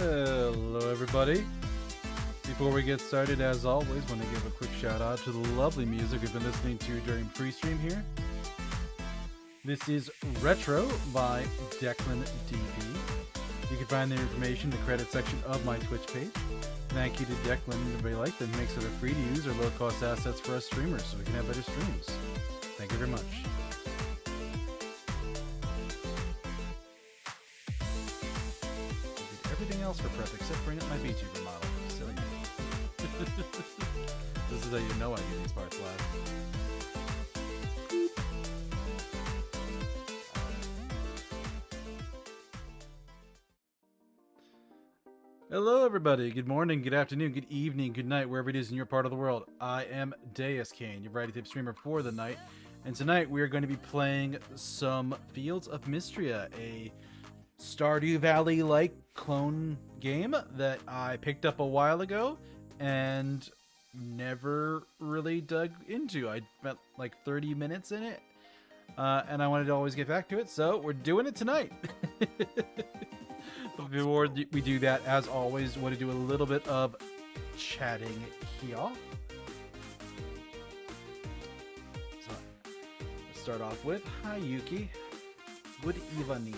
Hello everybody. Before we get started, as always, want to give a quick shout out to the lovely music we've been listening to during pre-stream here. This is Retro by Declan DP. You can find the information in the credits section of my Twitch page. Thank you to Declan and everybody like that makes it free to use or low-cost assets for us streamers so we can have better streams. Thank you very much. Everything else for prep except bring up my vtuber model. Silly me. This is how you know I get these parts live. Hello everybody, good morning, good afternoon, good evening, good night, wherever it is in your part of the world. I am Deuscain, your variety tip streamer for the night, and tonight we are going to be playing some Fields of Mistria, a Stardew Valley-like clone game that I picked up a while ago and never really dug into. I spent like 30 minutes in it, and I wanted to always get back to it, so we're doing it tonight. But before we do that, as always, want to do a little bit of chatting here. So, let's start off with, hi Yuki, good evening.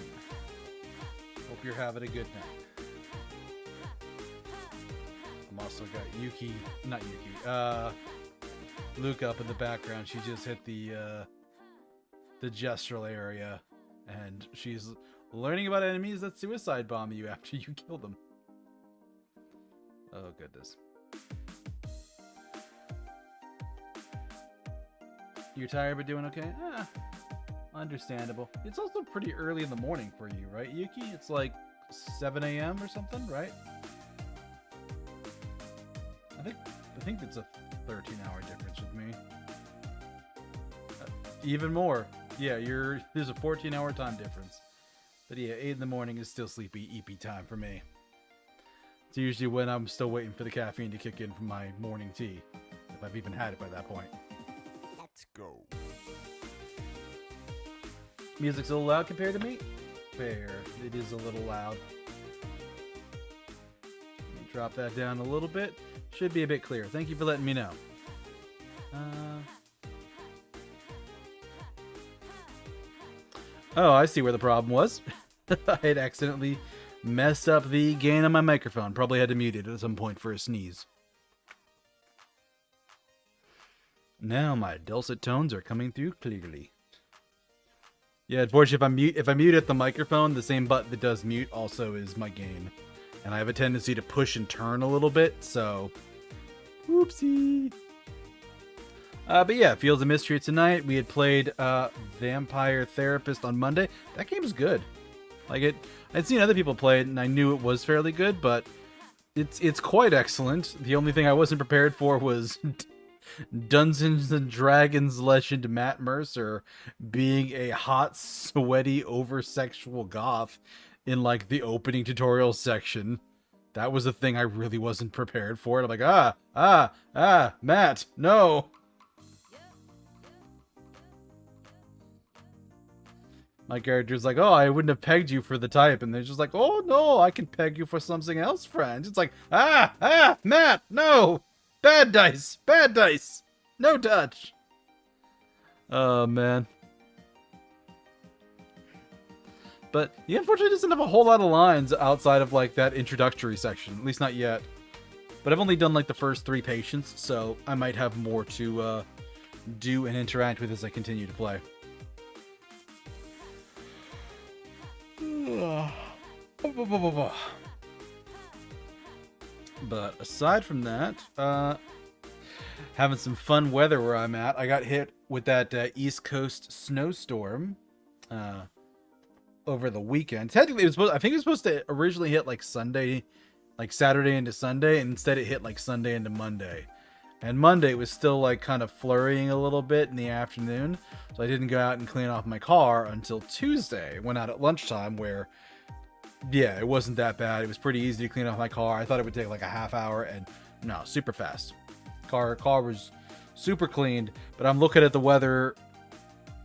Hope you're having a good night. I'm also got Luca up in the background. She just hit the gestural area, and she's learning about enemies that suicide bomb you after you kill them. Oh goodness. You're tired but doing okay? Understandable. It's also pretty early in the morning for you, right, Yuki? It's like 7 a.m. or something, right? I think it's a 13-hour difference with me. Even more. Yeah, there's a 14-hour time difference. But yeah, 8 in the morning is still sleepy, eepy time for me. It's usually when I'm still waiting for the caffeine to kick in from my morning tea, if I've even had it by that point. Let's go. Music's a little loud compared to me? Fair. It is a little loud. Let me drop that down a little bit. Should be a bit clearer. Thank you for letting me know. Oh, I see where the problem was. I had accidentally messed up the gain on my microphone. Probably had to mute it at some point for a sneeze. Now my dulcet tones are coming through clearly. Yeah, unfortunately, if I mute at the microphone, the same button that does mute also is my gain. And I have a tendency to push and turn a little bit, so... Whoopsie! But yeah, Fields of Mistria tonight. We had played Vampire Therapist on Monday. That game is good. Like I'd seen other people play it, and I knew it was fairly good, but it's quite excellent. The only thing I wasn't prepared for was Dungeons and Dragons legend Matt Mercer being a hot, sweaty, over-sexual goth in like the opening tutorial section. That was a thing I really wasn't prepared for. And I'm like, Matt, no. My character's like, oh, I wouldn't have pegged you for the type. And they're just like, oh, no, I can peg you for something else, friend. It's like, Matt, no. Bad dice. Bad dice. No touch. Oh, man. But he unfortunately doesn't have a whole lot of lines outside of, like, that introductory section. At least not yet. But I've only done, like, the first 3 patients, so I might have more to do and interact with as I continue to play. But aside from that, having some fun weather where I'm at. I got hit with that East Coast snowstorm over the weekend. Technically, I think it was supposed to originally hit like Sunday, like Saturday into Sunday, and instead it hit like Sunday into Monday. And Monday was still like kind of flurrying a little bit in the afternoon, so I didn't go out and clean off my car until Tuesday. Went out at lunchtime where, yeah, it wasn't that bad. It was pretty easy to clean off my car. I thought it would take like a half hour, and no, super fast. Car was super cleaned, but I'm looking at the weather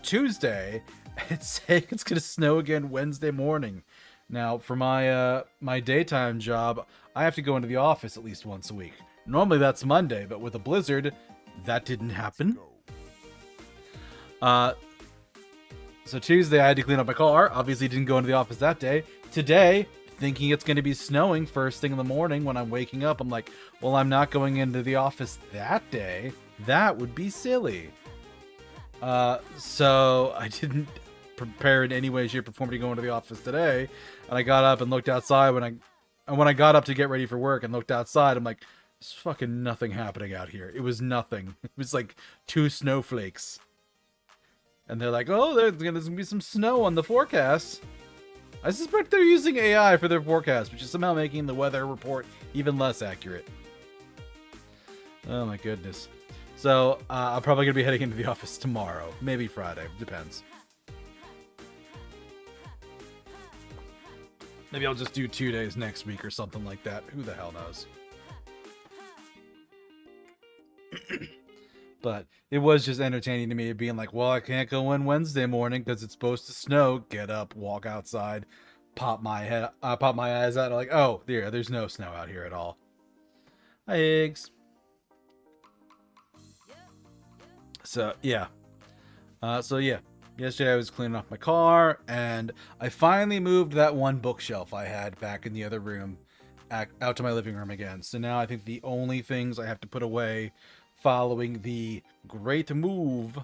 Tuesday, and it's saying it's going to snow again Wednesday morning. Now, for my my daytime job, I have to go into the office at least once a week. Normally that's Monday, but with a blizzard, that didn't happen. So Tuesday I had to clean up my car. Obviously didn't go into the office that day. Today, thinking it's going to be snowing first thing in the morning when I'm waking up, I'm like, well, I'm not going into the office that day. That would be silly. So I didn't prepare in any way, shape, or form to go into the office today. And I got up and looked outside when I got up to get ready for work and looked outside, I'm like, there's fucking nothing happening out here. It was nothing. It was like 2 snowflakes. And they're like, oh, there's going to be some snow on the forecast. I suspect they're using AI for their forecast, which is somehow making the weather report even less accurate. Oh my goodness. So, I'm probably going to be heading into the office tomorrow. Maybe Friday. Depends. Maybe I'll just do 2 days next week or something like that. Who the hell knows? But it was just entertaining to me, being like, well, I can't go in Wednesday morning because it's supposed to snow. Get up, walk outside, pop my eyes out. Like, oh, there's no snow out here at all. Hi, eggs. So yeah. Yesterday I was cleaning off my car, and I finally moved that one bookshelf I had back in the other room out to my living room again. So now I think the only things I have to put away following the great move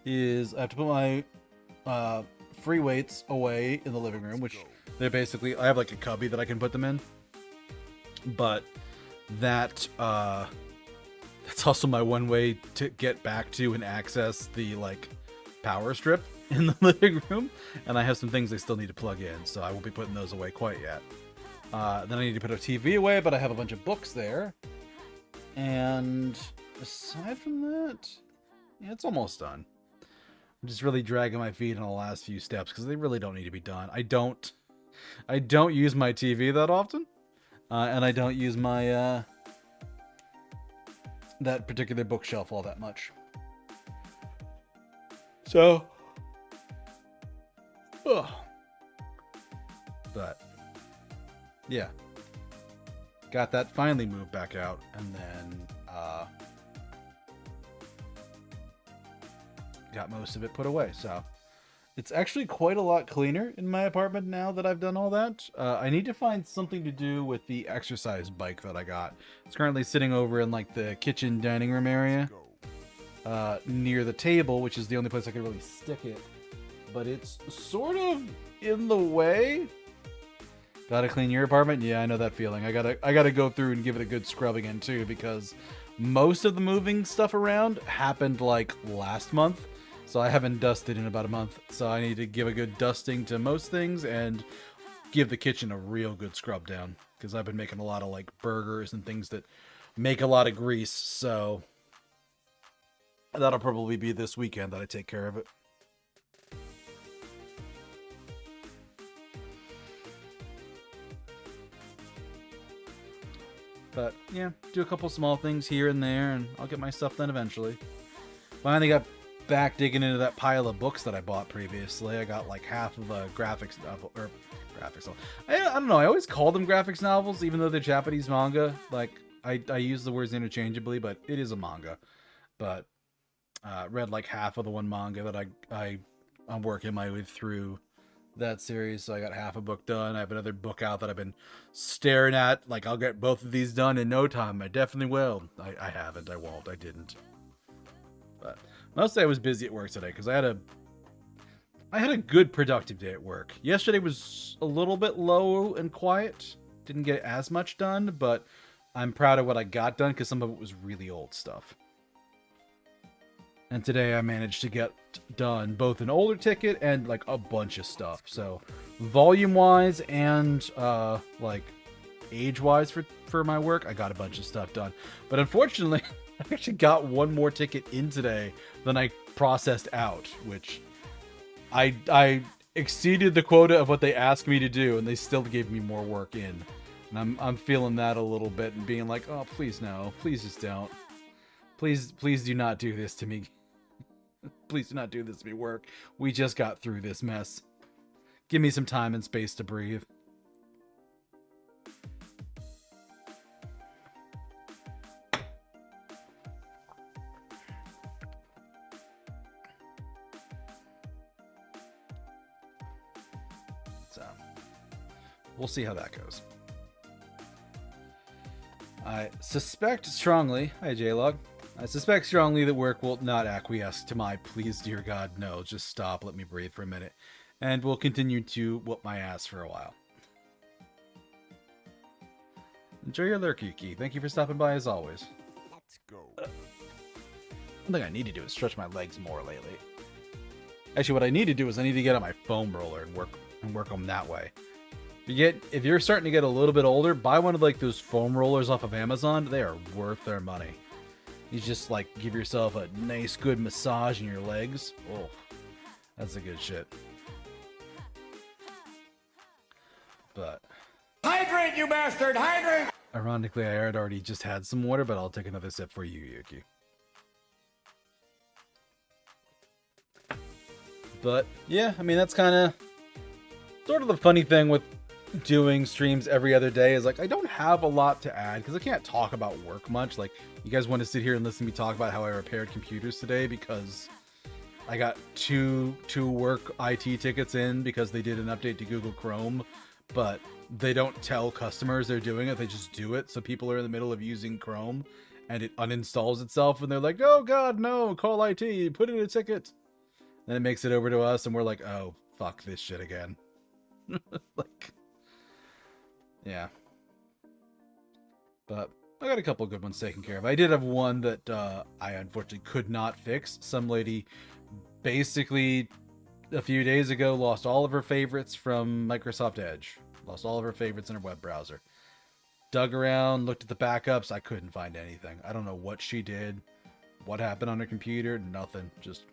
is I have to put my free weights away in the living room, which they're basically, I have like a cubby that I can put them in, but that's also my one way to get back to and access the like power strip in the living room, and I have some things I still need to plug in, so I won't be putting those away quite yet. Then I need to put a TV away, but I have a bunch of books there, and aside from that, yeah, it's almost done. I'm just really dragging my feet on the last few steps because they really don't need to be done. I don't use my TV that often, and I don't use my that particular bookshelf all that much. So, but yeah, got that finally moved back out, and then got most of it put away. So it's actually quite a lot cleaner in my apartment now that I've done all that. I need to find something to do with the exercise bike that I got. It's currently sitting over in like the kitchen dining room area, near the table, which is the only place I could really stick it. But it's sort of in the way. Gotta clean your apartment? Yeah, I know that feeling. I gotta go through and give it a good scrub again too, because most of the moving stuff around happened like last month. So I haven't dusted in about a month. So I need to give a good dusting to most things and give the kitchen a real good scrub down, because I've been making a lot of like burgers and things that make a lot of grease. So that'll probably be this weekend that I take care of it. But yeah, do a couple small things here and there, and I'll get my stuff done eventually. Finally got back digging into that pile of books that I bought previously. I got like half of a graphics novel, or graphics novel. I don't know, I always call them graphics novels, even though they're Japanese manga. Like, I use the words interchangeably, but it is a manga. But read like half of the one manga that I'm working my way through that series, so I got half a book done. I have another book out that I've been staring at. Like, I'll get both of these done in no time. I definitely will. I haven't. I won't. I didn't. But mostly I was busy at work today because I had a good productive day at work. Yesterday was a little bit low and quiet. Didn't get as much done, but I'm proud of what I got done because some of it was really old stuff. And today I managed to get done both an older ticket and like a bunch of stuff. So volume-wise and like age-wise for my work, I got a bunch of stuff done. But unfortunately, I actually got one more ticket in today than I processed out, which I exceeded the quota of what they asked me to do, and they still gave me more work in. And I'm feeling that a little bit and being like, oh, please no, please just don't. Please do not do this to me. Please do not do this to me, work. We just got through this mess. give me some time and space to breathe. So, we'll see how that goes. I suspect strongly, hi J-Log, I suspect strongly that work will not acquiesce to my please dear God no, just stop, let me breathe for a minute, and will continue to whoop my ass for a while. Enjoy your lurk, Yuki. Thank you for stopping by as always. Let's go. One thing I need to do is stretch my legs more lately. Actually, what I need to do is I need to get on my foam roller and work them that way. If you're starting to get a little bit older, buy one of like those foam rollers off of Amazon. They are worth their money. You just like give yourself a nice good massage in your legs. Oh, that's a good shit. But Hydrate, you bastard! Hydrate! Ironically, I had already just had some water, but I'll take another sip for you, Yuki. But yeah, I mean, that's kind of sort of the funny thing with doing streams every other day is like I don't have a lot to add because I can't talk about work much. Like, you guys want to sit here and listen to me talk about how I repaired computers today because I got two work IT tickets in because they did an update to Google Chrome, but they don't tell customers they're doing it. They just do it. So people are in the middle of using Chrome and it uninstalls itself and they're like, oh God, no, call IT, put in a ticket. Then it makes it over to us and we're like, oh, fuck this shit again. Like, yeah. But I got a couple good ones taken care of. I did have one that I unfortunately could not fix. Some lady basically a few days ago lost all of her favorites from Microsoft Edge. Lost all of her favorites in her web browser. Dug around, looked at the backups. I couldn't find anything. I don't know what she did. What happened on her computer? Nothing. Just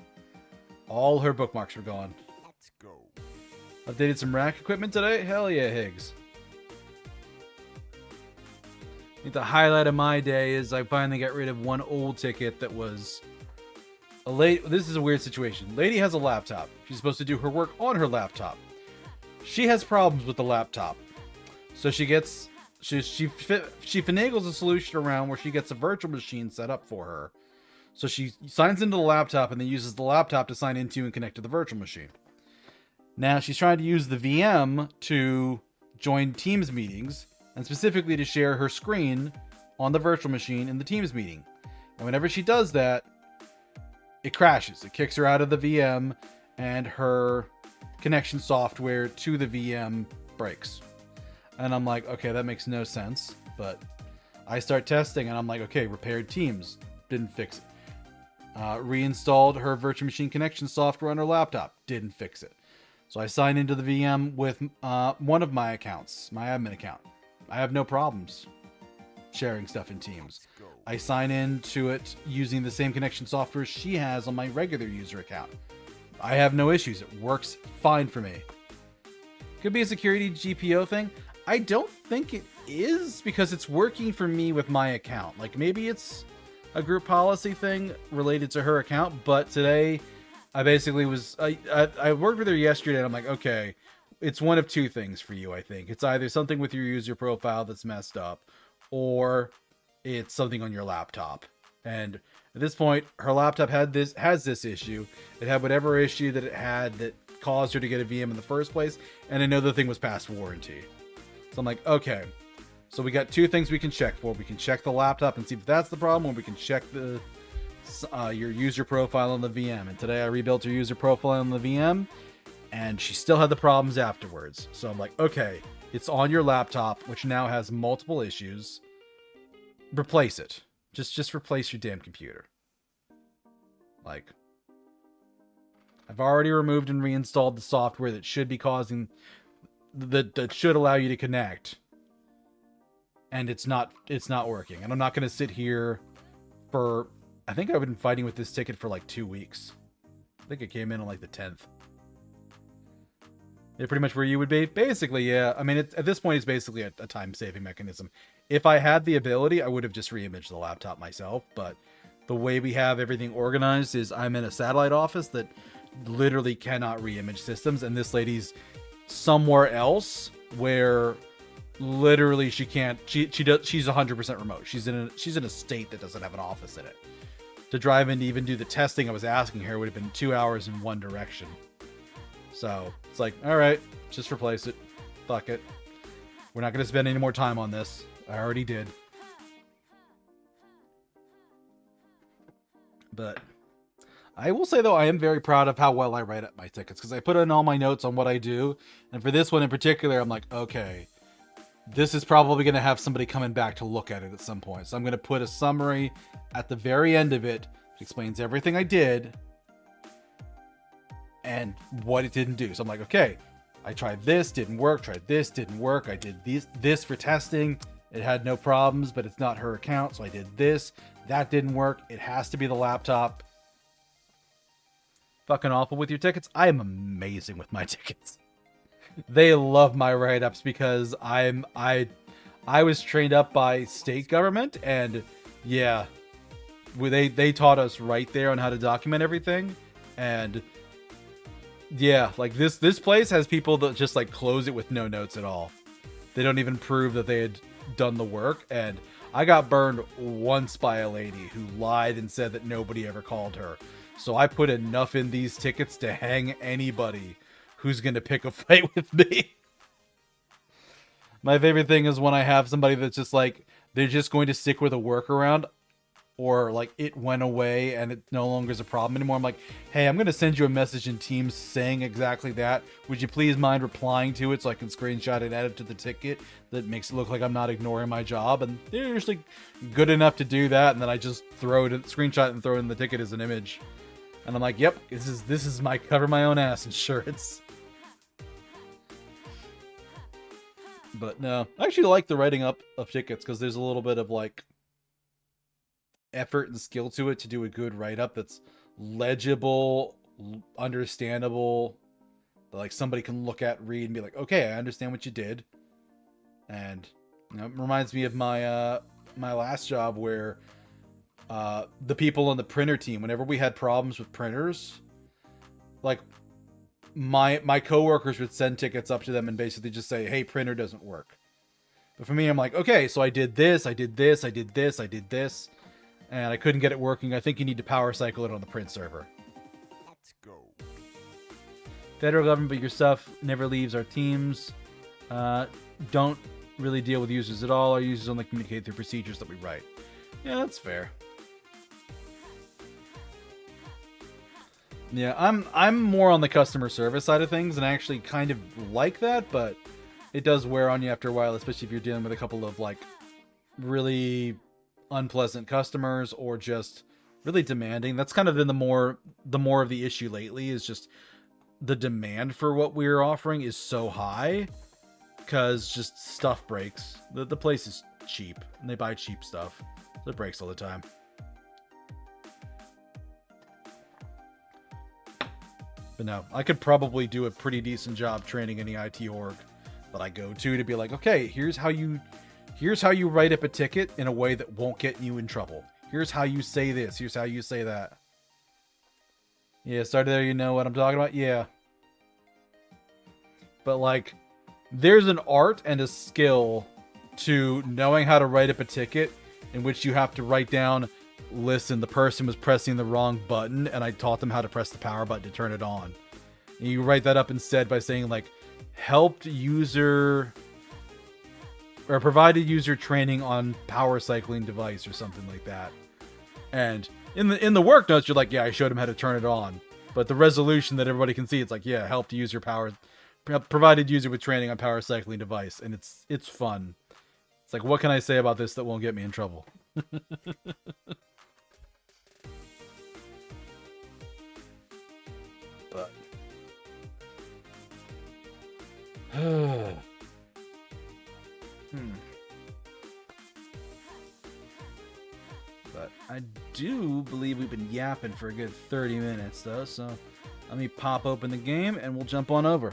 all her bookmarks were gone. Let's go. Updated some rack equipment today? Hell yeah, Higgs. I think the highlight of my day is I finally got rid of one old ticket that was a late. This is a weird situation. Lady has a laptop. She's supposed to do her work on her laptop. She has problems with the laptop. So she finagles a solution around where she gets a virtual machine set up for her. So she signs into the laptop and then uses the laptop to sign into and connect to the virtual machine. Now she's trying to use the VM to join Teams meetings and specifically to share her screen on the virtual machine in the Teams meeting. And whenever she does that, it crashes. It kicks her out of the VM and her connection software to the VM breaks. And I'm like, okay, that makes no sense. But I start testing and I'm like, okay, repaired Teams. Didn't fix it. Reinstalled her virtual machine connection software on her laptop. Didn't fix it. So I sign into the VM with one of my accounts, my admin account. I have no problems sharing stuff in Teams. I sign into it using the same connection software she has on my regular user account. I have no issues. It works fine for me. Could be a security GPO thing. I don't think it is because it's working for me with my account. Like maybe it's a group policy thing related to her account, but today I basically was, I worked with her yesterday and I'm like, okay, it's one of two things for you, I think. It's either something with your user profile that's messed up or it's something on your laptop. And at this point, her laptop has this issue. It had whatever issue that it had that caused her to get a VM in the first place. And I know the thing was past warranty. So I'm like, okay, so we got two things we can check for. We can check the laptop and see if that's the problem, or we can check your user profile on the VM. And today I rebuilt her user profile on the VM and she still had the problems afterwards. So I'm like, okay, it's on your laptop, which now has multiple issues. Replace it. Just replace your damn computer. Like, I've already removed and reinstalled the software that should be causing that should allow you to connect. And it's not working. And I'm not going to sit here for, I think I've been fighting with this ticket for like 2 weeks. I think it came in on like the 10th. Yeah, pretty much where you would be. Basically, yeah. I mean, at this point, it's basically a time-saving mechanism. If I had the ability, I would have just re-imaged the laptop myself. But the way we have everything organized is I'm in a satellite office that literally cannot re-image systems. And this lady's somewhere else where literally she can't. She's 100% remote. She's in a state that doesn't have an office in it. To drive in to even do the testing I was asking her would have been 2 hours in one direction. So it's like, all right, just replace it. Fuck it. We're not going to spend any more time on this. I already did. But I will say, though, I am very proud of how well I write up my tickets, because I put in all my notes on what I do. And for this one in particular, I'm like, okay, this is probably going to have somebody coming back to look at it at some point. So I'm going to put a summary at the very end of it that explains everything I did and what it didn't do. So I'm like, okay, I tried this, didn't work. Tried this, didn't work. I did this for testing. It had no problems, but it's not her account. So I did this. That didn't work. It has to be the laptop. Fucking awful with your tickets. I am amazing with my tickets. They love my write-ups because I was trained up by state government, and yeah, they taught us right there on how to document everything. And yeah, like this place has people that just like close it with no notes at all. They don't even prove that they had done the work. And I got burned once by a lady who lied and said that nobody ever called her. So I put enough in these tickets to hang anybody who's going to pick a fight with me. My favorite thing is when I have somebody that's just like, they're just going to stick with a workaround, or like it went away and it no longer is a problem anymore. I'm like, hey, I'm going to send you a message in Teams saying exactly that. Would you please mind replying to it so I can screenshot and add it to the ticket? That makes it look like I'm not ignoring my job. And they're usually good enough to do that. And then I just throw it, screenshot and throw it in the ticket as an image. And I'm like, yep, this is my cover my own ass insurance. But no, I actually like the writing up of tickets because there's a little bit of like effort and skill to it to do a good write-up that's legible, understandable, that like somebody can look at, read, and be like, okay, I understand what you did. And you know, it reminds me of my my last job where the people on the printer team, whenever we had problems with printers, like my coworkers would send tickets up to them and basically just say, hey, printer doesn't work. But for me, I'm like, okay, so I did this, I did this, I did this, I did this, and I couldn't get it working. I think you need to power cycle it on the print server. Let's go. Federal government, but your stuff never leaves our teams. Don't really deal with users at all. Our users only communicate through procedures that we write. Yeah, that's fair. Yeah, I'm more on the customer service side of things, and I actually kind of like that, but it does wear on you after a while, especially if you're dealing with a couple of like really unpleasant customers or just really demanding. That's kind of been the more of the issue lately, is just the demand for what we're offering is so high because just stuff breaks. The place is cheap and they buy cheap stuff, so it breaks all the time. But no, I could probably do a pretty decent job training any IT org that I go to be like, okay, here's how you write up a ticket in a way that won't get you in trouble. Here's how you say this. Here's how you say that. Yeah, started there, you know what I'm talking about? Yeah. But like, there's an art and a skill to knowing how to write up a ticket in which you have to write down, listen, the person was pressing the wrong button and I taught them how to press the power button to turn it on. And you write that up instead by saying like, helped user or provided user training on power cycling device or something like that. And in the work notes, you're like, yeah, I showed him how to turn it on. But the resolution that everybody can see, it's like, yeah, helped user provided user with training on power cycling device. And it's fun. It's like, what can I say about this that won't get me in trouble? But But I do believe we've been yapping for a good 30 minutes though, so let me pop open the game and we'll jump on over.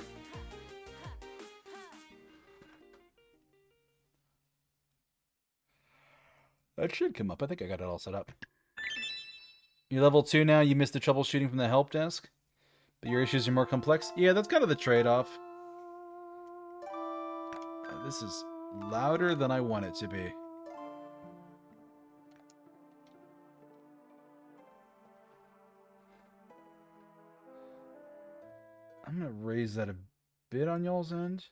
That should come up. I think I got it all set up. You're level 2 now. You missed the troubleshooting from the help desk, but your issues are more complex. Yeah, that's kind of the trade-off. This is louder than I want it to be. I'm gonna raise that a bit on y'all's end.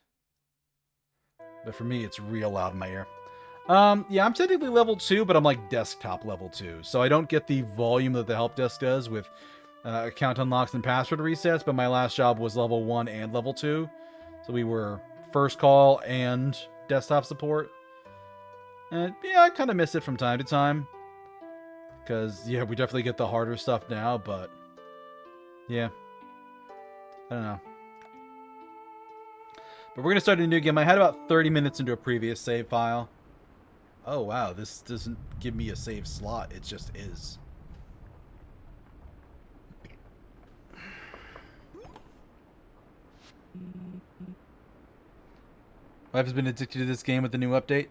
But for me, it's real loud in my ear. Yeah, I'm technically level 2, but I'm like desktop level 2. So I don't get the volume that the help desk does with account unlocks and password resets, but my last job was level 1 and level 2. So we were first call and desktop support. And yeah, I kind of miss it from time to time. Because, yeah, we definitely get the harder stuff now, but yeah. I don't know. But we're going to start a new game. I had about 30 minutes into a previous save file. Oh, wow. This doesn't give me a save slot. It just is. Wife has been addicted to this game with the new update.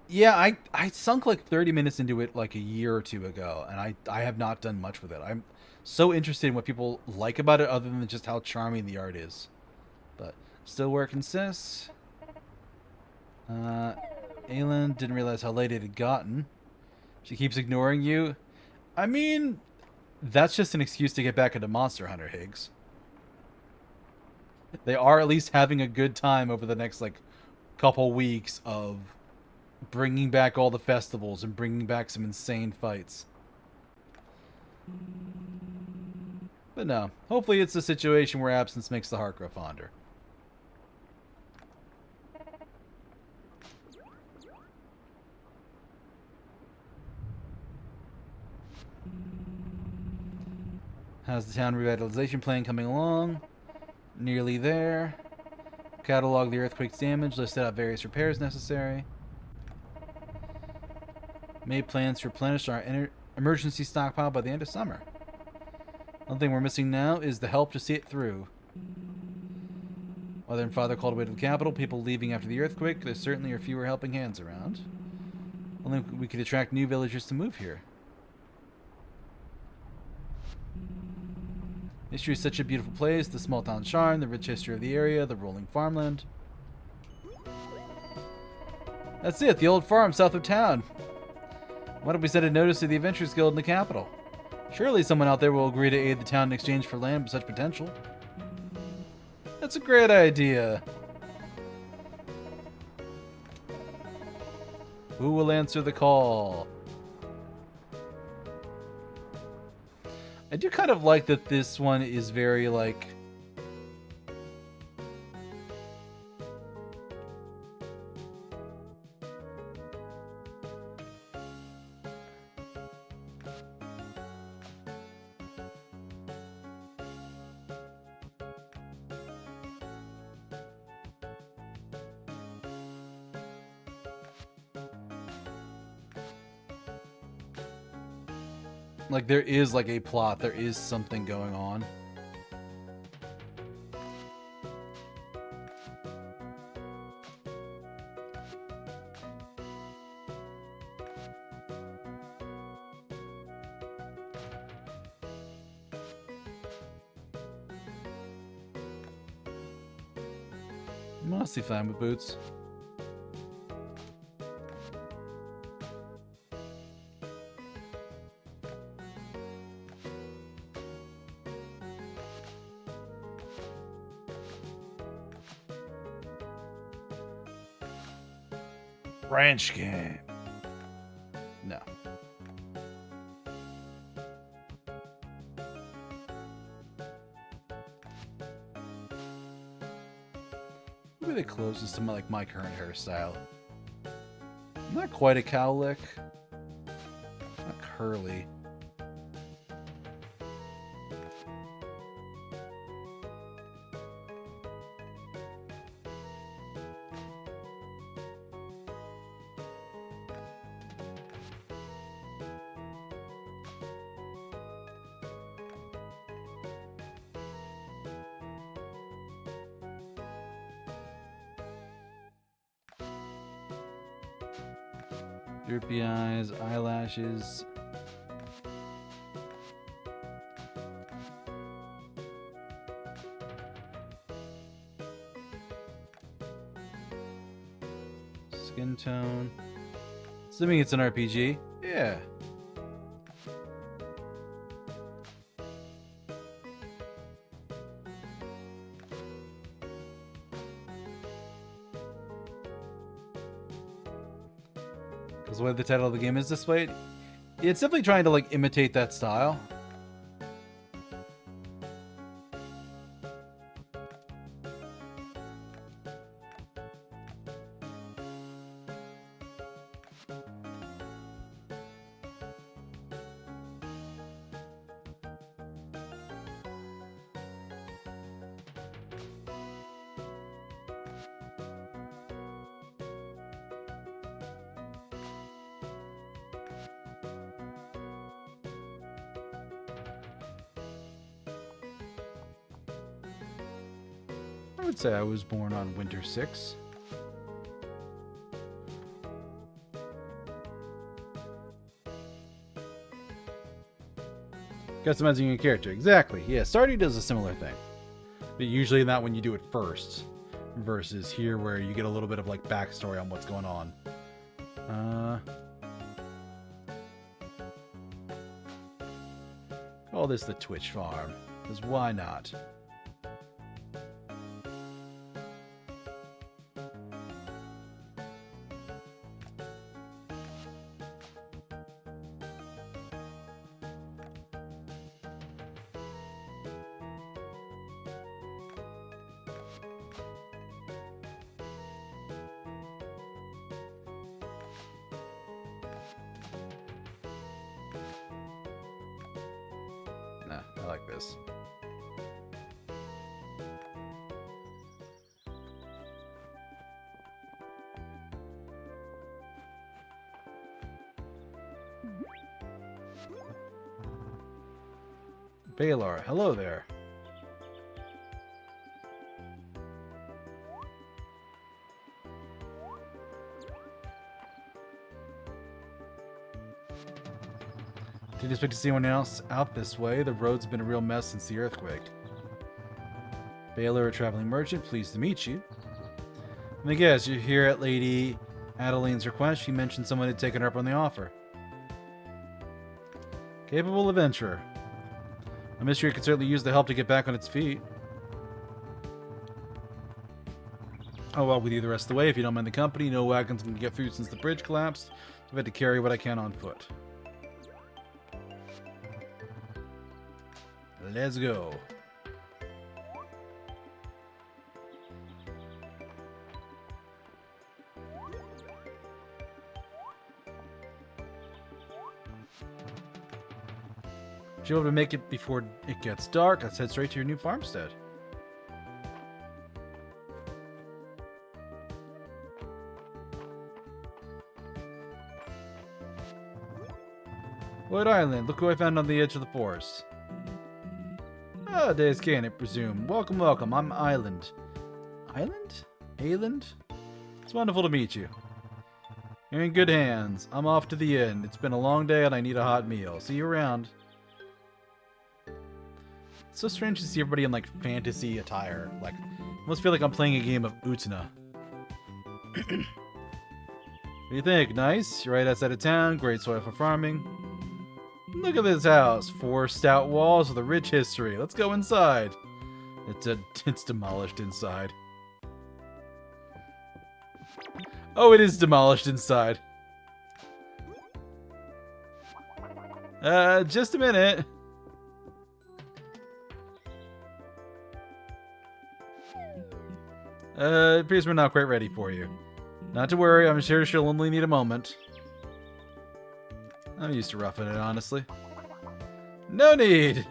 Yeah, I sunk like 30 minutes into it like a year or two ago, and I have not done much with it. I'm so interested in what people like about it other than just how charming the art is. But still working, sis. Aylin didn't realize how late it had gotten. She keeps ignoring you. I mean, that's just an excuse to get back into Monster Hunter, Higgs. They are at least having a good time over the next, like, couple weeks of bringing back all the festivals and bringing back some insane fights. But no, hopefully it's a situation where absence makes the heart grow fonder. How's the town revitalization plan coming along? Nearly there. Catalog the earthquake's damage, listed out various repairs necessary. Made plans to replenish our emergency stockpile by the end of summer. One thing we're missing now is the help to see it through. Mother and father called away to the capital, people leaving after the earthquake. There certainly are fewer helping hands around. Only we could attract new villagers to move here. Mistria is such a beautiful place, the small town charm, the rich history of the area, the rolling farmland. That's it, the old farm south of town. Why don't we send a notice to the Adventurers Guild in the capital? Surely someone out there will agree to aid the town in exchange for land with such potential. That's a great idea. Who will answer the call? I do kind of like that this one is very, like... like, there is, like, a plot. There is something going on. Mostly fine with boots. Ranch game. No. Maybe the closest to my current hairstyle. Not quite a cowlick. Not curly. Droopy eyes, eyelashes. Skin tone. Assuming it's an RPG. Yeah. Because the way the title of the game is displayed, it's definitely trying to like imitate that style. I would say I was born on Winter 6. Customizing your character. Exactly. Yeah, Stardew does a similar thing. But usually not when you do it first. Versus here where you get a little bit of like backstory on what's going on. Call this the Twitch farm. Because why not? Nah, I like this. Baylor, hello there. Didn't expect to see anyone else out this way. The road's been a real mess since the earthquake. Baylor, a traveling merchant, pleased to meet you. Let me guess, you're here at Lady Adeline's request. She mentioned someone had taken her up on the offer. Capable adventurer. A mystery could certainly use the help to get back on its feet. I'll walk with you the rest of the way if you don't mind the company. No wagons can get through since the bridge collapsed. I've had to carry what I can on foot. Let's go. Should be able to make it before it gets dark. Let's head straight to your new farmstead. Wood Island. Look who I found on the edge of the forest. Ah, Deuscain, I presume. Welcome, welcome. I'm Island. Island? Island? It's wonderful to meet you. You're in good hands. I'm off to the inn. It's been a long day and I need a hot meal. See you around. It's so strange to see everybody in like fantasy attire. Like, I almost feel like I'm playing a game of Utna. What do you think? Nice? You're right outside of town. Great soil for farming. Look at this house. 4 stout walls with a rich history. Let's go inside. It's demolished inside. Oh, it is demolished inside. Just a minute. It appears we're not quite ready for you. Not to worry, I'm sure she'll only need a moment. I'm used to roughing it, honestly. No need!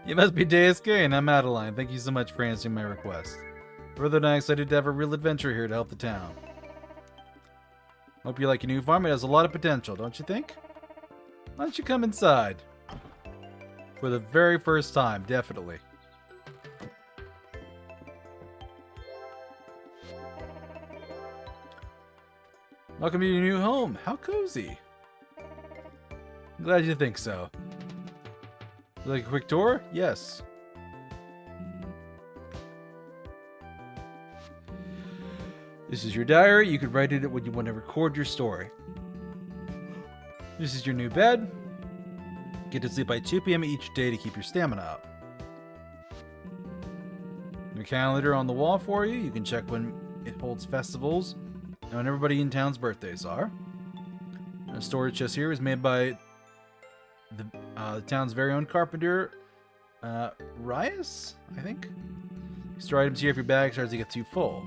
You must be Deuscain. I'm Adeline. Thank you so much for answering my request. Further than I excited to have a real adventure here to help the town. Hope you like your new farm. It has a lot of potential, don't you think? Why don't you come inside? For the very first time, definitely. Welcome to your new home. How cozy. I'm glad you think so. Would you like a quick tour? Yes. This is your diary. You can write in it when you want to record your story. This is your new bed. Get to sleep by 2 p.m. each day to keep your stamina up. Your calendar on the wall for you. You can check when it holds festivals and when everybody in town's birthdays are. A storage chest here is made by the town's very own carpenter, Rias, I think. Store items here if your bag starts to get too full.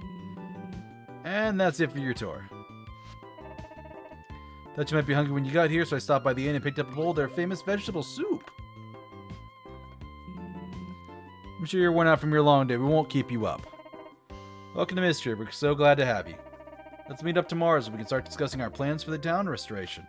And that's it for your tour. Thought you might be hungry when you got here, so I stopped by the inn and picked up a bowl of their famous vegetable soup. I'm sure you're worn out from your long day. We won't keep you up. Welcome to Mistria. We're so glad to have you. Let's meet up tomorrow so we can start discussing our plans for the town restoration.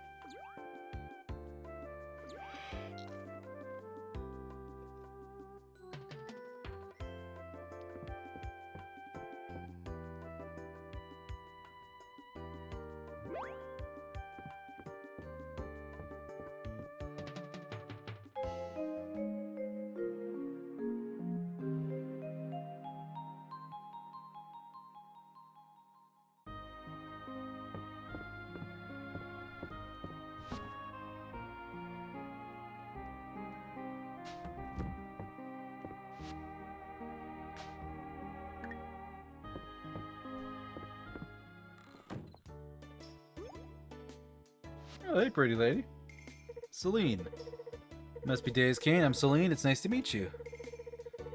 Oh, hey, pretty lady. Celine. Must be Deuscain. I'm Celine. It's nice to meet you.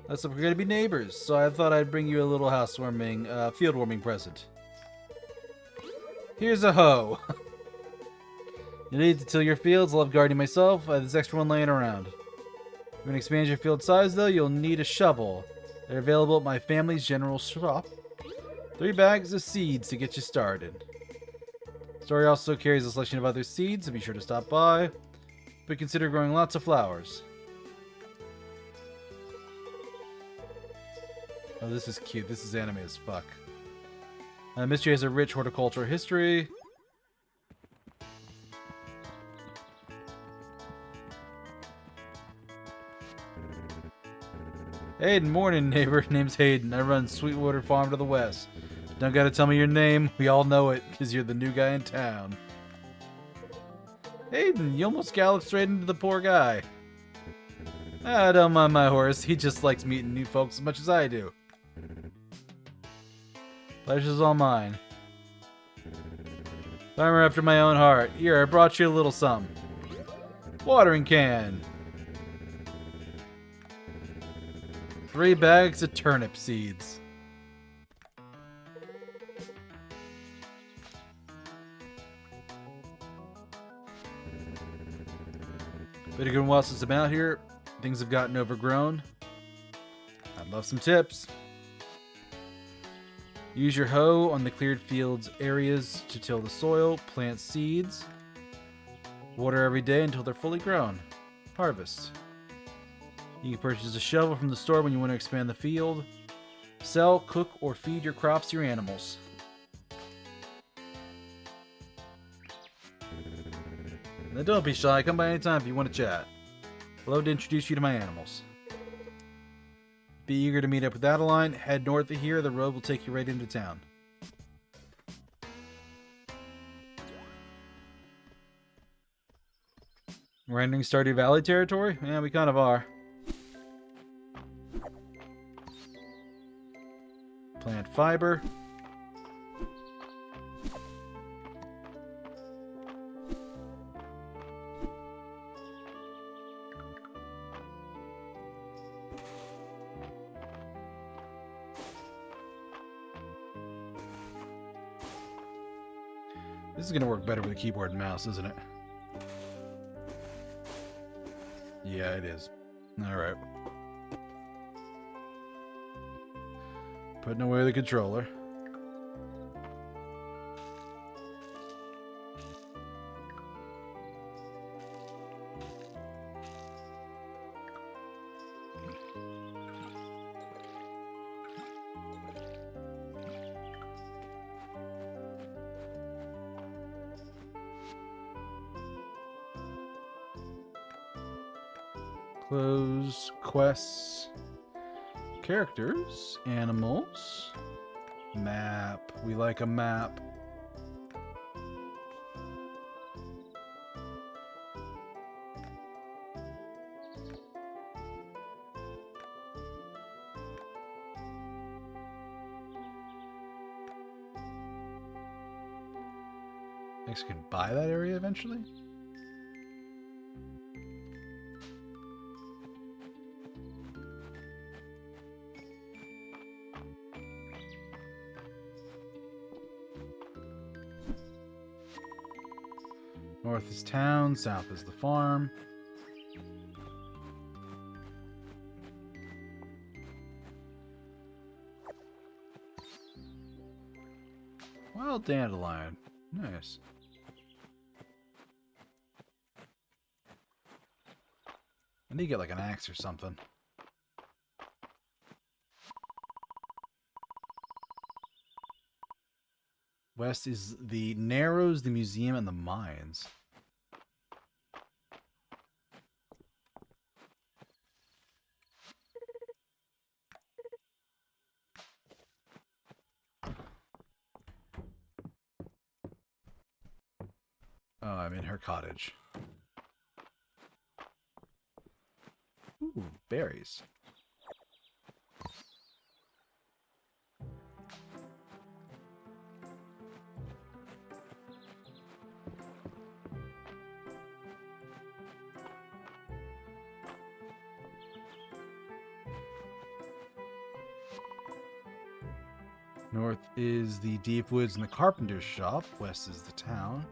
Looks like we're going to be neighbors, so I thought I'd bring you a little housewarming, field warming present. Here's a hoe. You need to till your fields. I love gardening myself. I have this extra one laying around. If you want to expand your field size, though, you'll need a shovel. They're available at my family's general shop. 3 bags of seeds to get you started. Story also carries a selection of other seeds, so be sure to stop by. But consider growing lots of flowers. Oh, this is cute. This is anime as fuck. Mistria has a rich horticultural history. Hayden, morning, neighbor. Name's Hayden. I run Sweetwater Farm to the west. Don't gotta tell me your name. We all know it, because you're the new guy in town. Hayden, you almost galloped straight into the poor guy. I don't mind my horse. He just likes meeting new folks as much as I do. Pleasure's all mine. Farmer after my own heart. Here, I brought you a little something. Watering can. 3 bags of turnip seeds. Been a good while since I'm out here. Things have gotten overgrown. I'd love some tips. Use your hoe on the cleared fields areas to till the soil, plant seeds. Water every day until they're fully grown. Harvest. You can purchase a shovel from the store when you want to expand the field. Sell, cook, or feed your crops to your animals. Now don't be shy, come by anytime if you want to chat. I'd love to introduce you to my animals. Be eager to meet up with Adeline. Head north of here, the road will take you right into town. We're entering Stardew Valley territory? Yeah, we kind of are. Plant fiber. This is going to work better with a keyboard and mouse, isn't it? Yeah, it is. Alright. Putting away the controller. Close quests. Characters. Animals. Map. We like a map. I guess you can buy that area eventually. North is town, south is the farm. Wild dandelion. Nice. I need to get like an axe or something. West is the Narrows, the museum, and the mines. Oh, I'm in her cottage. Ooh, berries. North is the deep woods and the carpenter's shop. West is the town.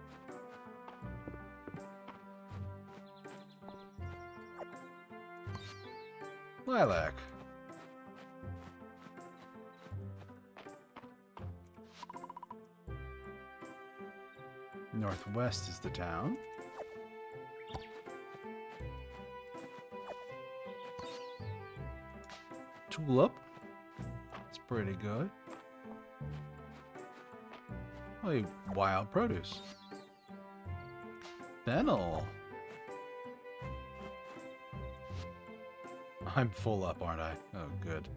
Lilac. Northwest is the town. Tulip. It's pretty good. Oh, wild produce. Fennel. I'm full up, aren't I? Oh, good.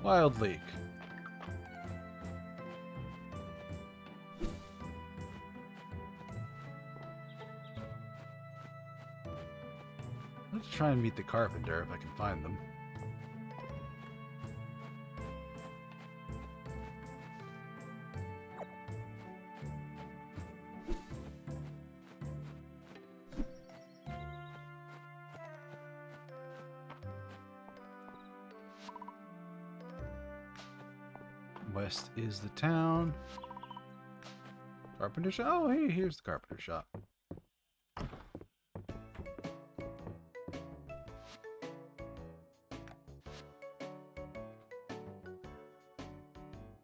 Wild leek. Let's try and meet the carpenter if I can find them. West is the town. Carpenter shop? Oh, hey, here's the carpenter shop.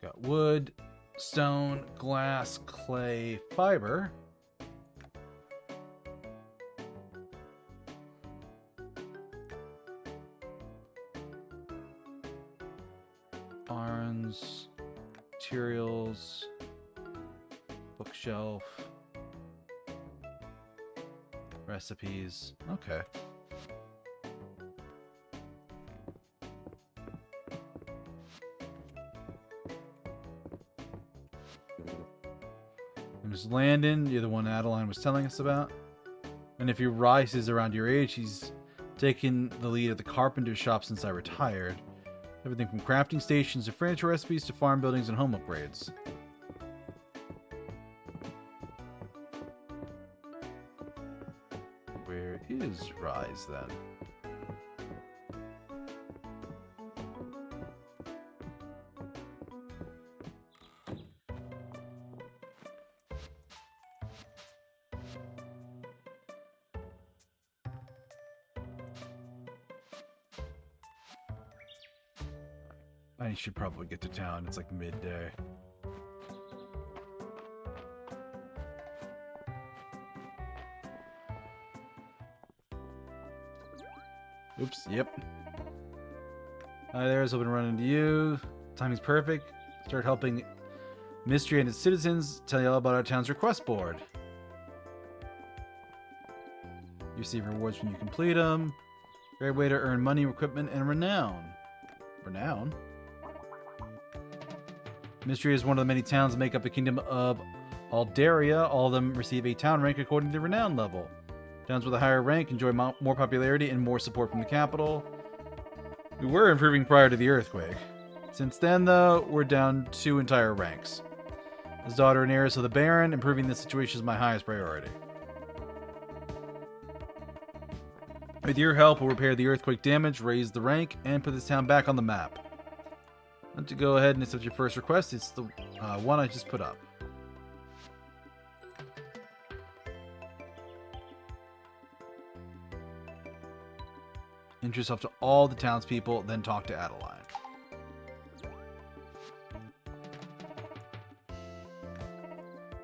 Got wood, stone, glass, clay, fiber. Barns. Materials, bookshelf, recipes. Okay. There's Landon, you're the one Adeline was telling us about. And if your Rice is around your age, he's taken the lead at the carpenter shop since I retired. Everything from crafting stations to furniture recipes to farm buildings and home upgrades. Where is Rise then? I should probably get to town. It's like midday. Oops, yep. Hi there, I was hoping to run into you. Timing's perfect. Start helping Mistria and its citizens. Tell you all about our town's request board. You receive rewards when you complete them. Great way to earn money, equipment, and renown. Renown? Mistria is one of the many towns that make up the kingdom of Aldaria. All of them receive a town rank according to their renown level. Towns with a higher rank enjoy more popularity and more support from the capital. We were improving prior to the earthquake. Since then, though, we're down 2 entire ranks. As daughter and heiress of the Baron, improving this situation is my highest priority. With your help, we'll repair the earthquake damage, raise the rank, and put this town back on the map. Want to go ahead and accept your first request? It's the one I just put up. Introduce yourself to all the townspeople, then talk to Adeline.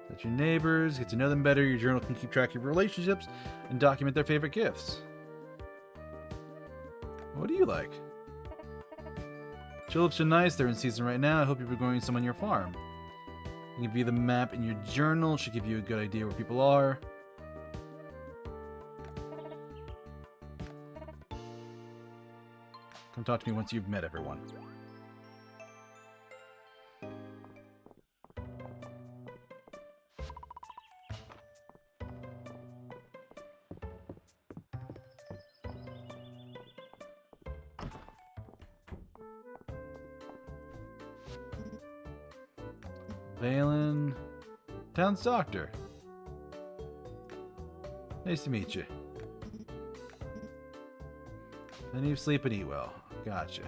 Set your neighbors, get to know them better. Your journal can keep track of your relationships and document their favorite gifts. What do you like? Tulips are nice. They're in season right now. I hope you'll be growing some on your farm. You can view the map in your journal. Should give you a good idea where people are. Come talk to me once you've met everyone. Valen, town's doctor. Nice to meet you. Then you sleep and eat well. Gotcha.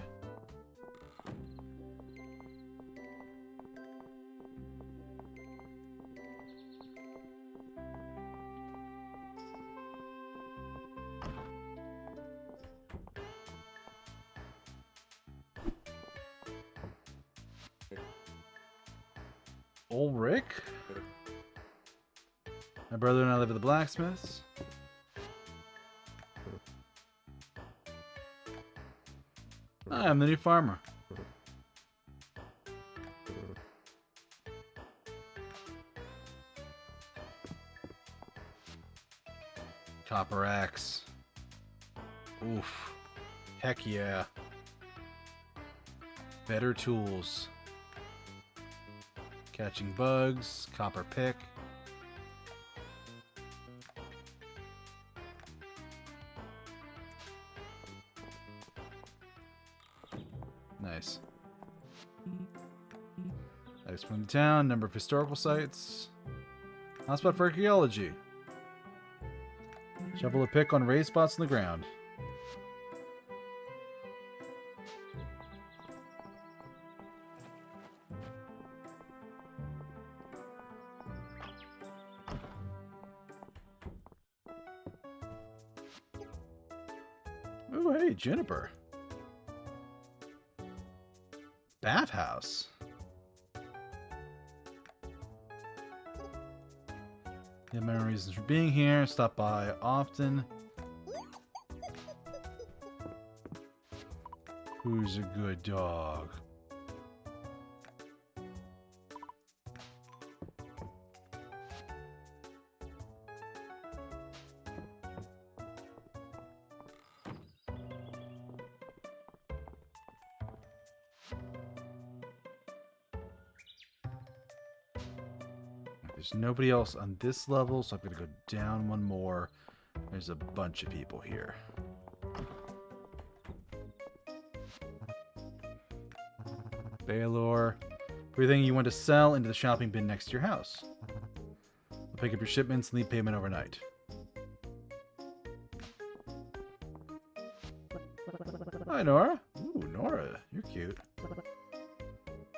Old Rick? My brother and I live at the blacksmith's. I'm the new farmer. Copper axe. Oof. Heck yeah. Better tools. Catching bugs. Copper pick. Nice. Nice from the town. Number of historical sites. Hotspot for archaeology. Shovel a pick on raised spots in the ground. Oh, hey, Juniper. Bathhouse. Yeah, my reasons for being here. Stop by often. Who's a good dog? There's nobody else on this level, so I'm going to go down one more. There's a bunch of people here. Baylor. Everything you want to sell into the shopping bin next to your house. I'll pick up your shipments and leave payment overnight. Hi, Nora. Ooh, Nora. You're cute.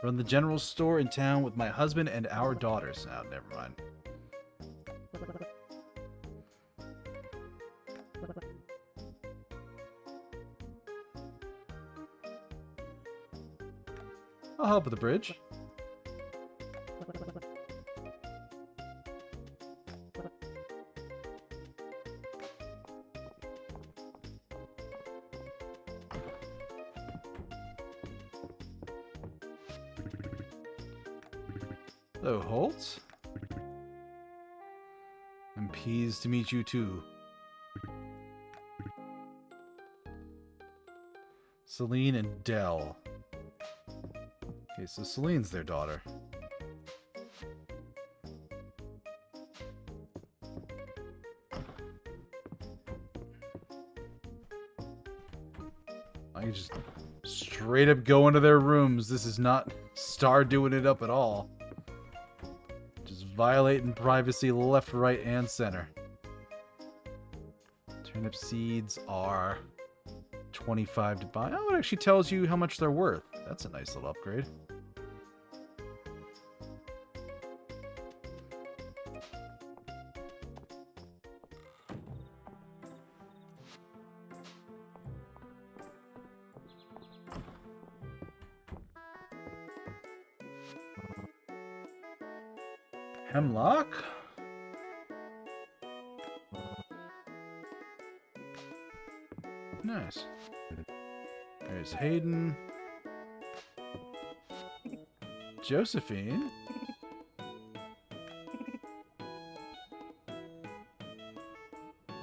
Run the general store in town with my husband and our daughters. Oh, never mind. I'll help with the bridge. Hello, Holt. I'm pleased to meet you too. Celine and Dell. Okay, so Celine's their daughter. I can just straight up go into their rooms. This is not Star doing it up at all. Just violating privacy left, right, and center. Turnip seeds are 25 to buy. Oh, it actually tells you how much they're worth. That's a nice little upgrade. Hemlock? Nice. There's Hayden. Josephine.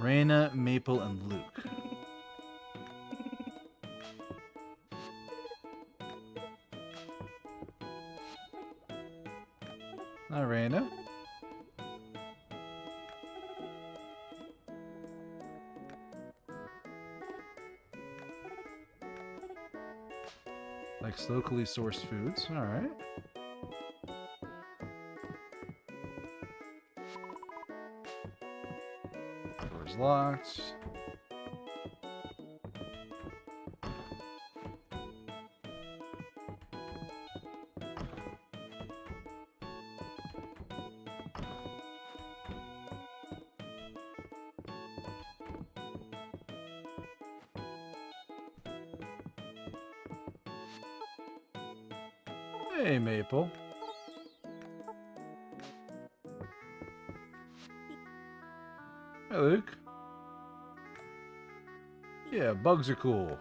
Raina, Maple, and Luke. Hi, Raina. Likes locally sourced foods. All right. Door's locked. Hey, Maple. Hey, Luke. Yeah, bugs are cool.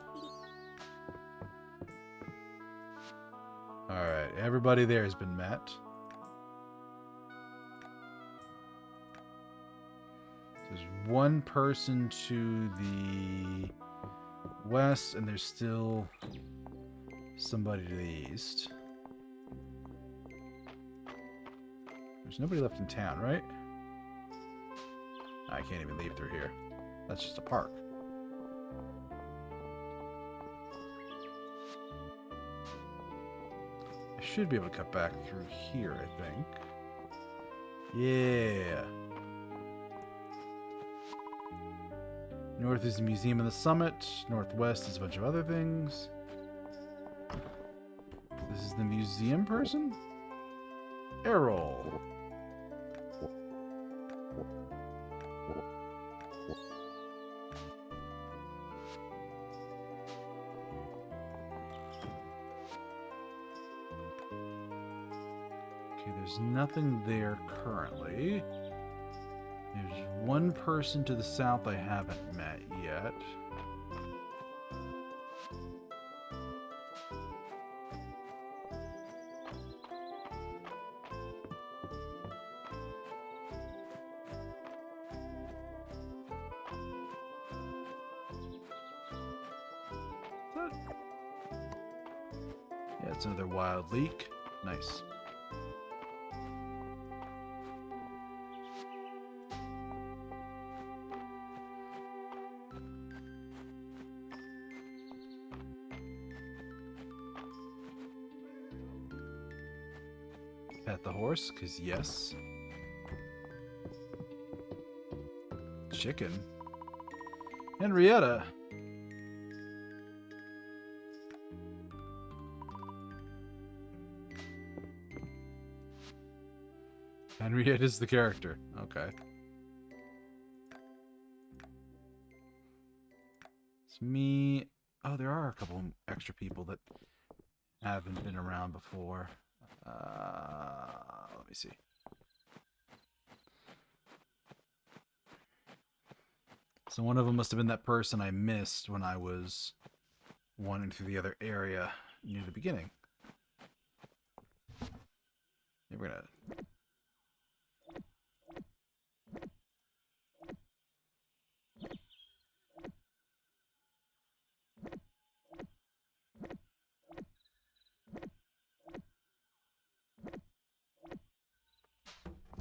Alright, everybody there has been met. There's one person to the west, and there's still somebody to the east. There's nobody left in town, right? I can't even leave through here. That's just a park. I should be able to cut back through here, I think. Yeah. North is the museum and the summit. Northwest is a bunch of other things. This is the museum person? Errol. Okay, there's nothing there currently. There's one person to the south I haven't met yet. Yeah, it's another wild leek. Nice. Pet the horse, because yes. Chicken. Henrietta. Henrietta's the character. Okay. It's me. Oh, there are a couple extra people that haven't been around before. Let me see. So one of them must have been that person I missed when I was wandering through the other area near the beginning. Yeah, we're gonna...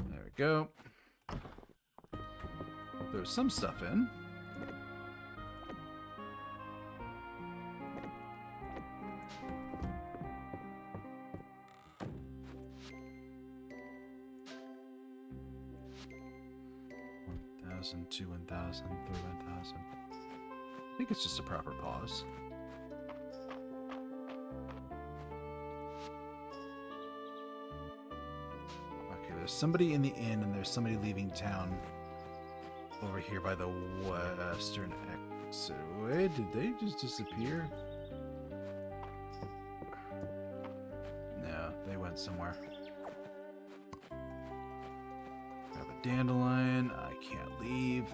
There we go. There's some stuff in. Two 1,000, 3 1,000. I think it's just a proper pause. Okay, there's somebody in the inn and there's somebody leaving town over here by the western exit. Wait, did they just disappear? No, they went somewhere. Grab a dandelion. I can't leave.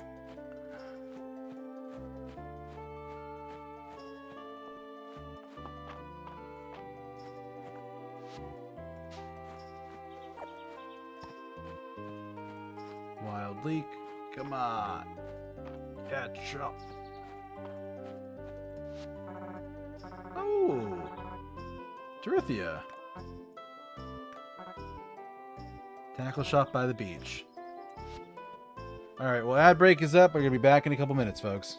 Wild leek. Come on. Catch up. Oh. Dorothea. Tackle shop by the beach. Alright, well, ad break is up. We're going to be back in a couple minutes, folks.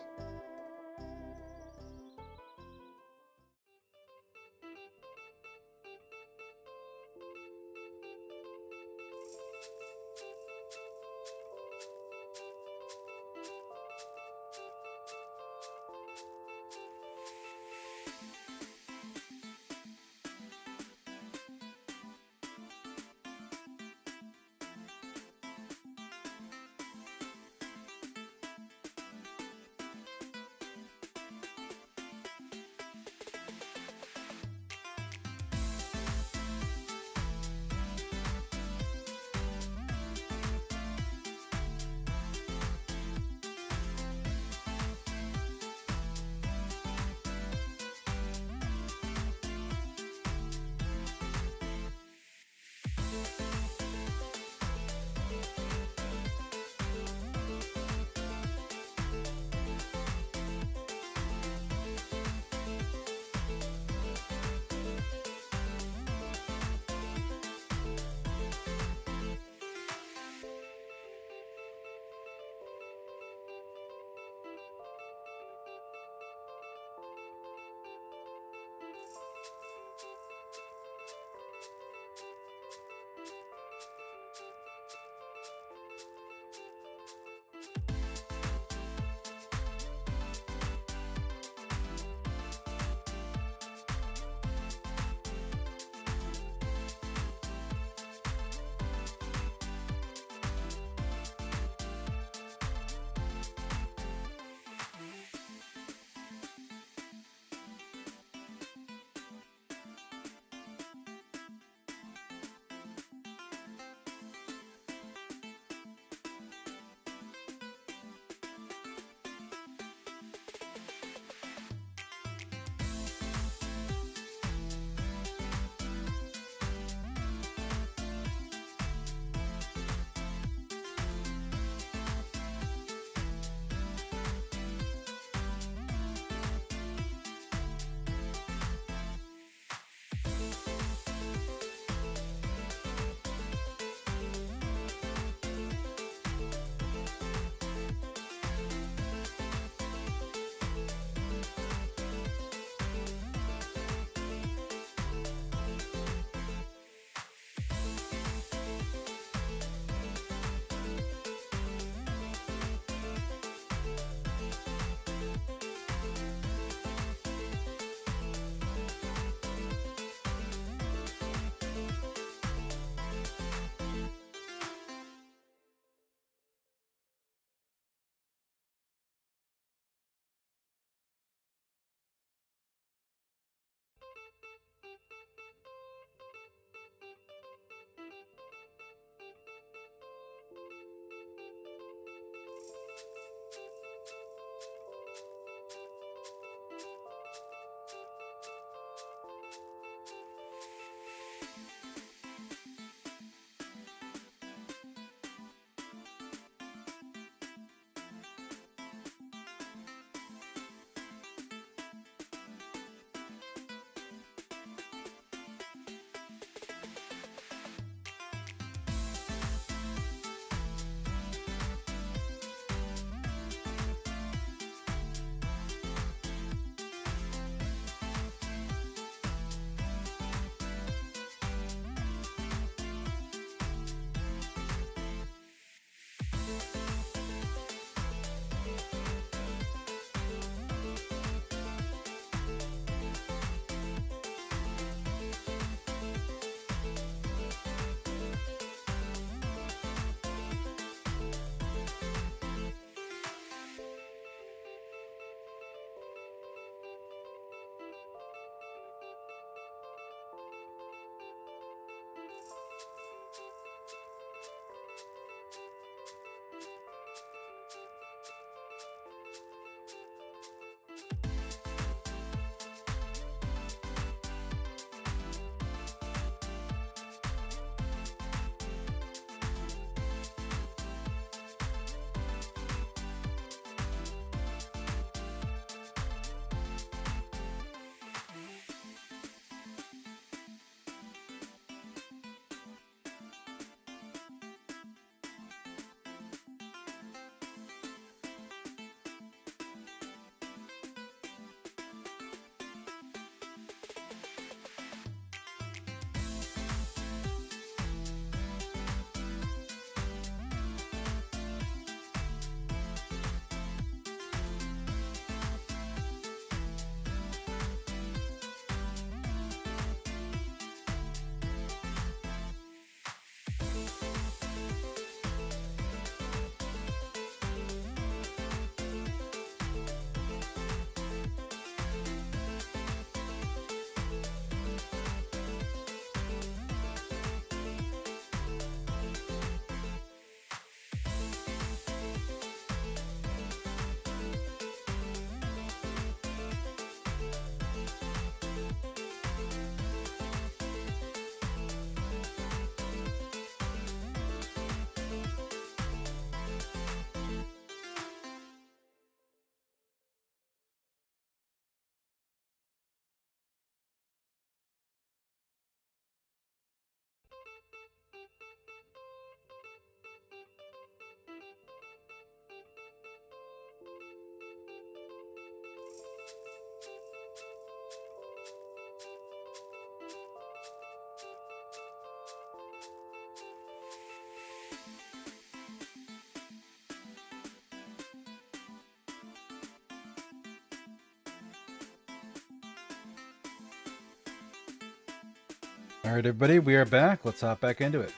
All right, everybody, we are back. Let's hop back into it.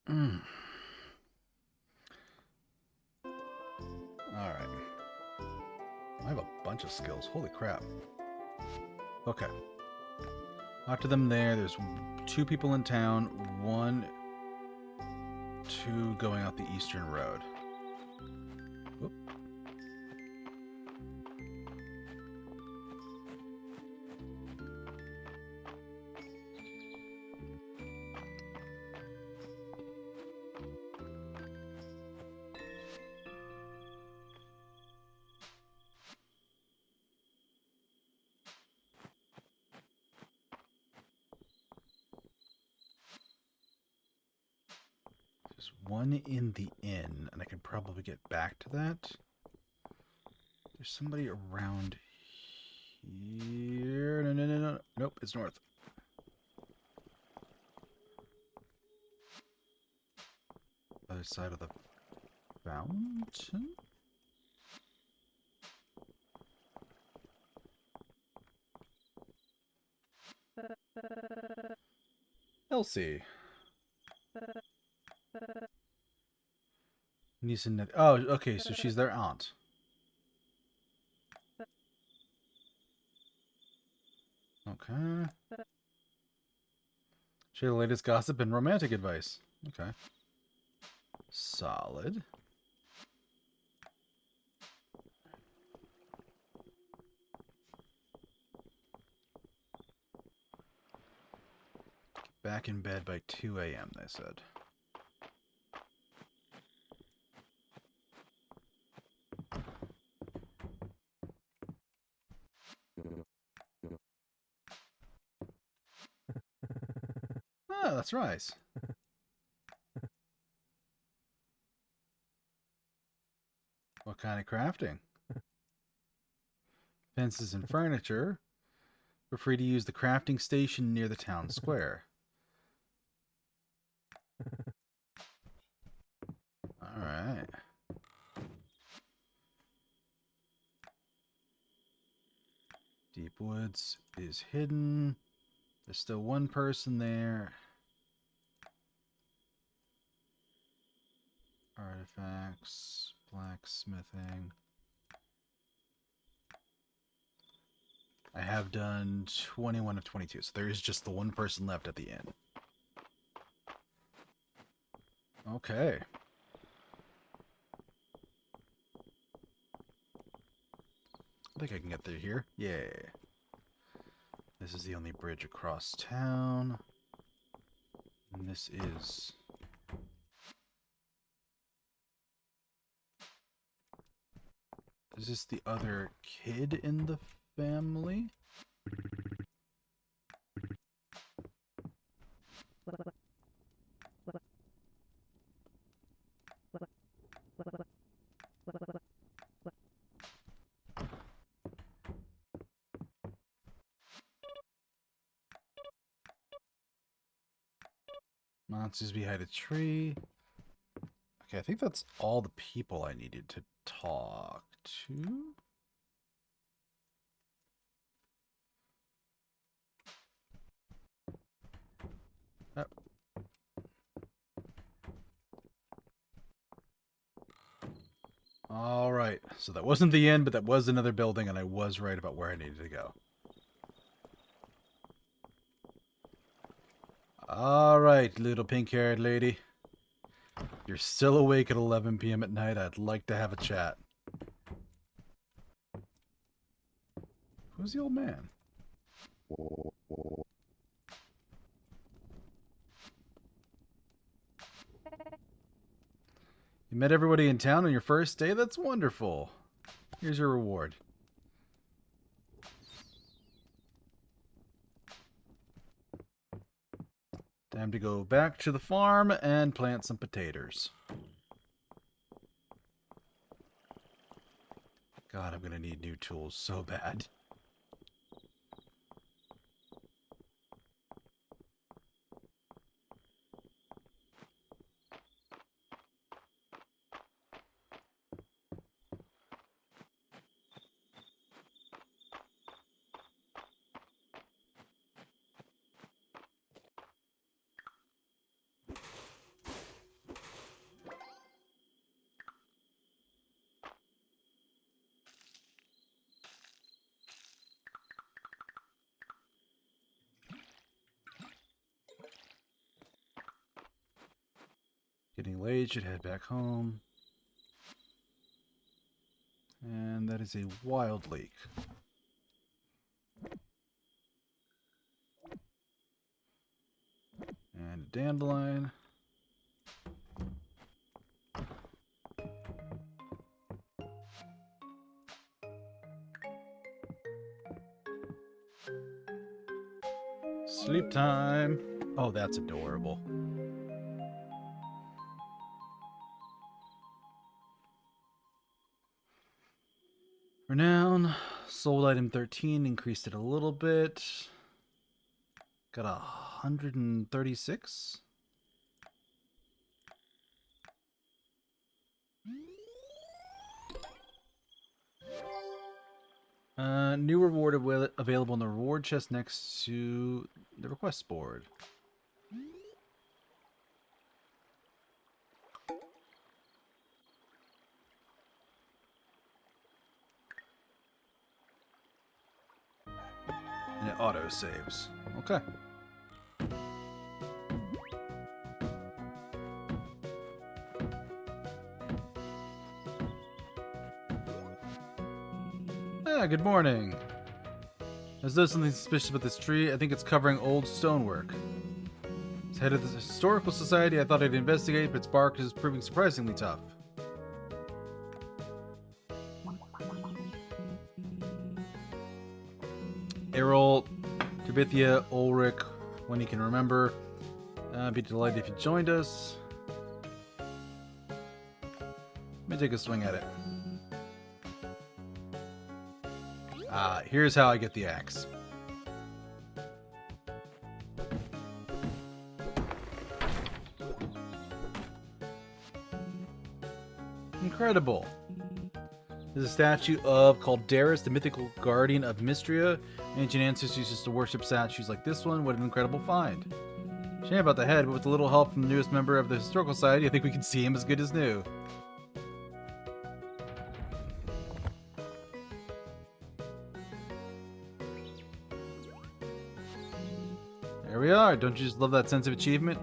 All right. I have a bunch of skills. Holy crap. Okay. After them there's 2 people in town, 2 going out the eastern road. Whoop. There's 1 in the inn, and I can probably get back to that. There's somebody around here. No. Nope, it's north. Other side of the fountain? Elsie. Niece and nephew. Oh, okay, so she's their aunt. Okay. Share the latest gossip and romantic advice. Okay. Solid. Back in bed by 2 a.m., they said. Oh, that's nice. What kind of crafting? Fences and furniture. We're free to use the crafting station near the town square. Alright. Deep Woods is hidden. There's still 1 person there. Artifacts, blacksmithing. I have done 21 of 22, so there is just the 1 person left at the end. Okay. I think I can get through here. Yeah. This is the only bridge across town. And this is... Is this the other kid in the family? Monsters behind a tree. Okay, I think that's all the people I needed to talk to. Oh. All right, so that wasn't the end, but that was another building, and I was right about where I needed to go. All right, little pink-haired lady. You're still awake at 11 p.m. at night. I'd like to have a chat. Who's the old man? You met everybody in town on your first day? That's wonderful. Here's your reward. Time to go back to the farm and plant some potatoes. God, I'm gonna need new tools so bad. Getting late, should head back home. And that is a wild lake. And a dandelion. Sleep time. Oh, that's adorable. Renown. Sold item 13. Increased it a little bit. Got 136. New reward available in the reward chest next to the request board. And it auto saves. Okay. Ah, good morning. There's something suspicious about this tree. I think it's covering old stonework. As head of the Historical Society, I thought I'd investigate, but its bark is proving surprisingly tough. Errol, Tabithia, Ulrich, when you can remember. I'd be delighted if you joined us. Let me take a swing at it. Here's how I get the axe. Incredible. There's a statue of Calderis, the mythical guardian of Mistria. Ancient ancestors used to worship statues like this one. What an incredible find. Shame about the head, but with a little help from the newest member of the Historical Society, I think we can see him as good as new. There we are. Don't you just love that sense of achievement?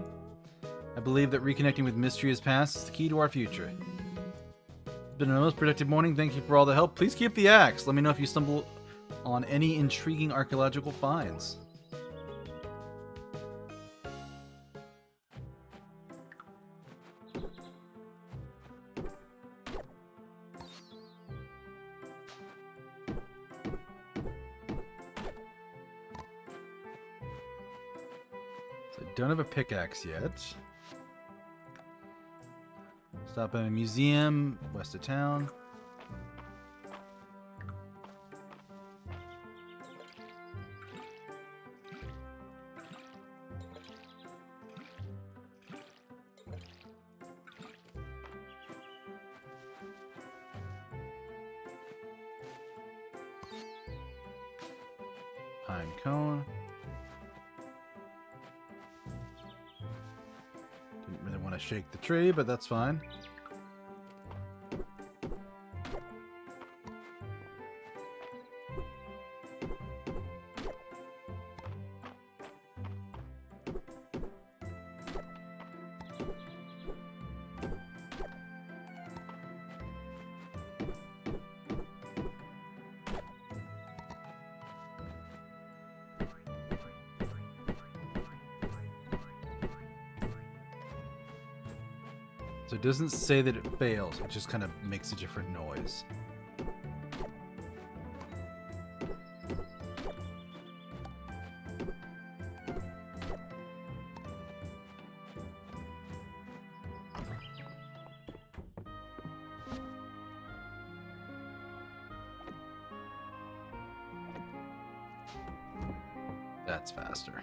I believe that reconnecting with Mistria's past is the key to our future. It's been a most productive morning. Thank you for all the help. Please keep the axe. Let me know if you stumble on any intriguing archaeological finds. Don't have a pickaxe yet. Stop at a museum west of town. Pine cone. Didn't really want to shake the tree, but that's fine. So it doesn't say that it fails, it just kind of makes a different noise. That's faster.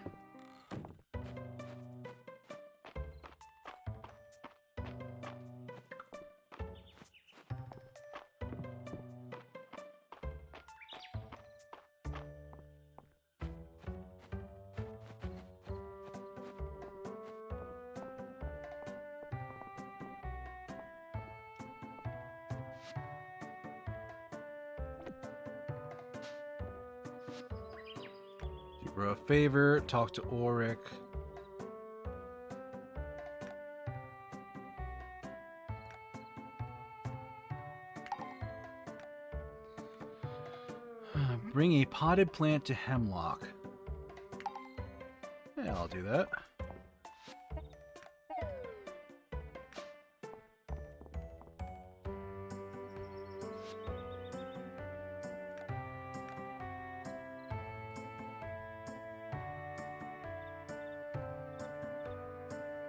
Do bro a favor, talk to Ulrich. Bring a potted plant to Hemlock. Yeah, I'll do that.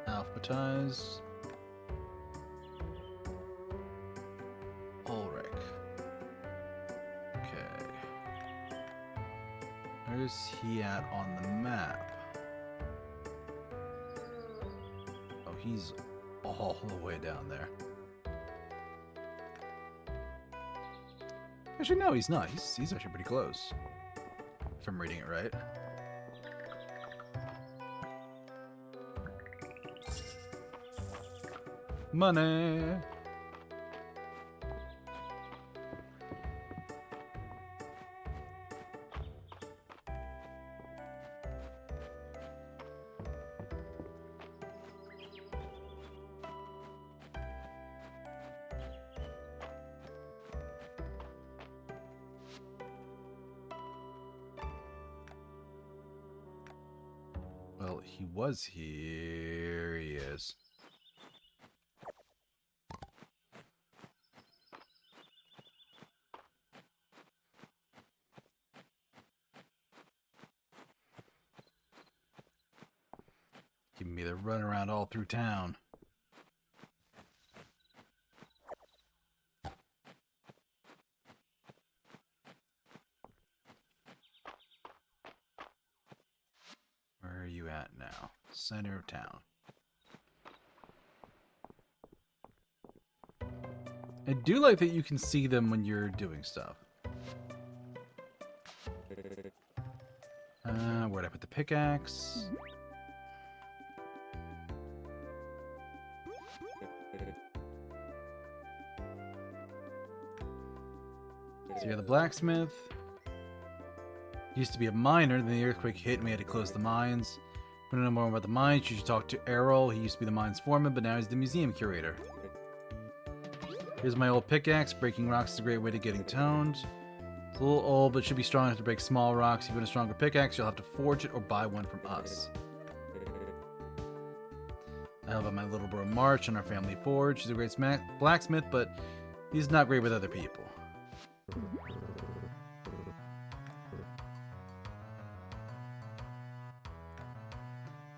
Alphabetize. Ulrich. Okay. Where's he at on the map? Oh, he's all the way down there. Actually, no, he's not. He's actually pretty close. If I'm reading it right. Money! Well, he was here. He is. Give me the run around all through town. Where are you at now? Center of town. I do like that you can see them when you're doing stuff. Where'd I put the pickaxe? So you're the blacksmith. Used to be a miner, then the earthquake hit and we had to close the mines. Want to know more about the mines? You should talk to Errol. He used to be the mine's foreman, but now he's the museum curator. Here's my old pickaxe. Breaking rocks is a great way to getting toned. It's a little old, but should be strong enough to break small rocks. If you want a stronger pickaxe, you'll have to forge it or buy one from us. I help out my little bro March on our family forge. He's a great blacksmith, but he's not great with other people.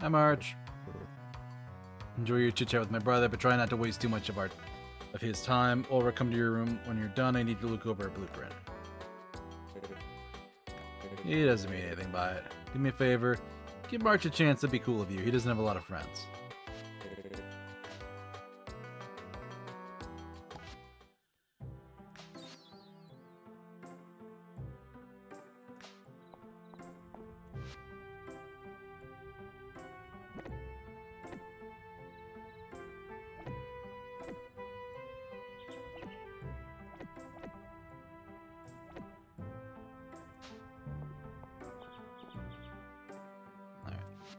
Hi, March. Enjoy your chit-chat with my brother, but try not to waste too much of his time. Or come to your room when you're done. I need to look over a blueprint. He doesn't mean anything by it. Do me a favor. Give March a chance. That'd be cool of you. He doesn't have a lot of friends.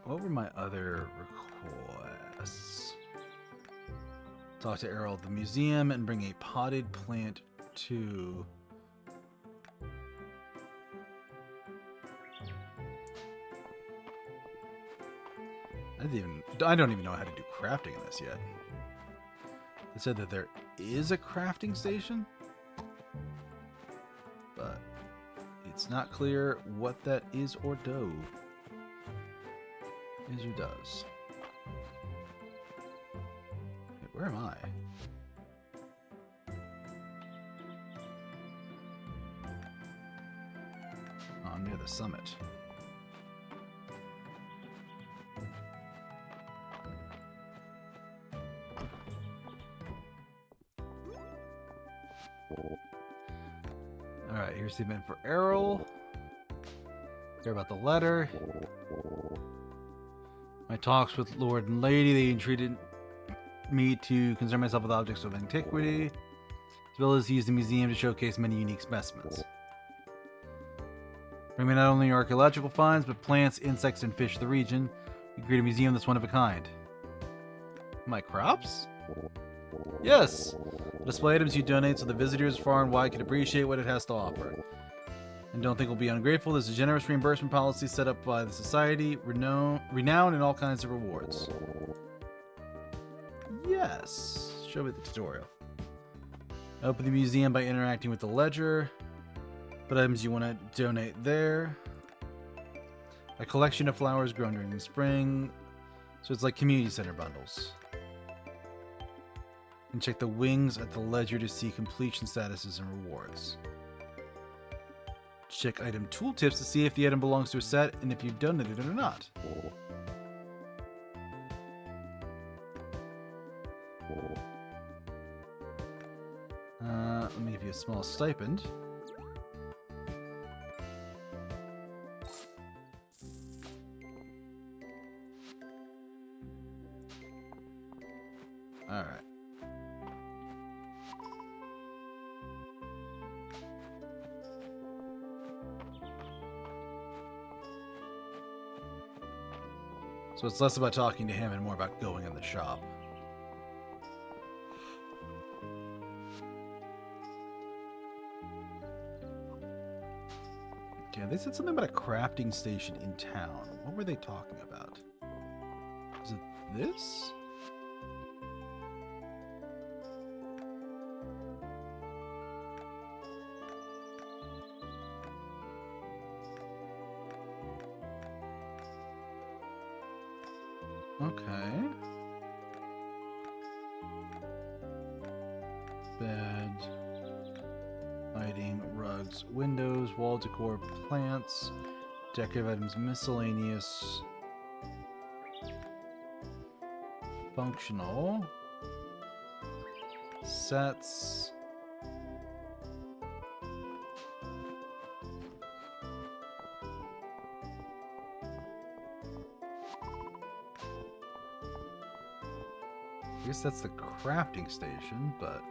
What were my other requests? Talk to Errol at the museum and bring a potted plant to... I don't even know how to do crafting in this yet. They said that there is a crafting station, but it's not clear what that is or does. Is or does. Wait, where am I? Oh, I'm near the summit. Alright, here's the event for Errol. Hear about the letter. My talks with Lord and Lady, they entreated me to concern myself with objects of antiquity, as well as use the museum to showcase many unique specimens. Bring me not only archaeological finds, but plants, insects, and fish of the region. We create a museum that's one of a kind. My crops? Yes! Display items you donate so the visitors far and wide can appreciate what it has to offer. And don't think we'll be ungrateful. There's a generous reimbursement policy set up by the society, renowned in all kinds of rewards. Yes. Show me the tutorial. Open the museum by interacting with the ledger. Put items you want to donate there. A collection of flowers grown during the spring. So it's like community center bundles. And check the wings at the ledger to see completion statuses and rewards. Check item tooltips to see if the item belongs to a set and if you've donated it or not. Let me give you a small stipend. All right. So it's less about talking to him and more about going in the shop. Okay, they said something about a crafting station in town. What were they talking about? Is it this? Okay. Bed, lighting, rugs, windows, wall decor, plants, decorative items, miscellaneous, functional, sets. I guess that's the crafting station, but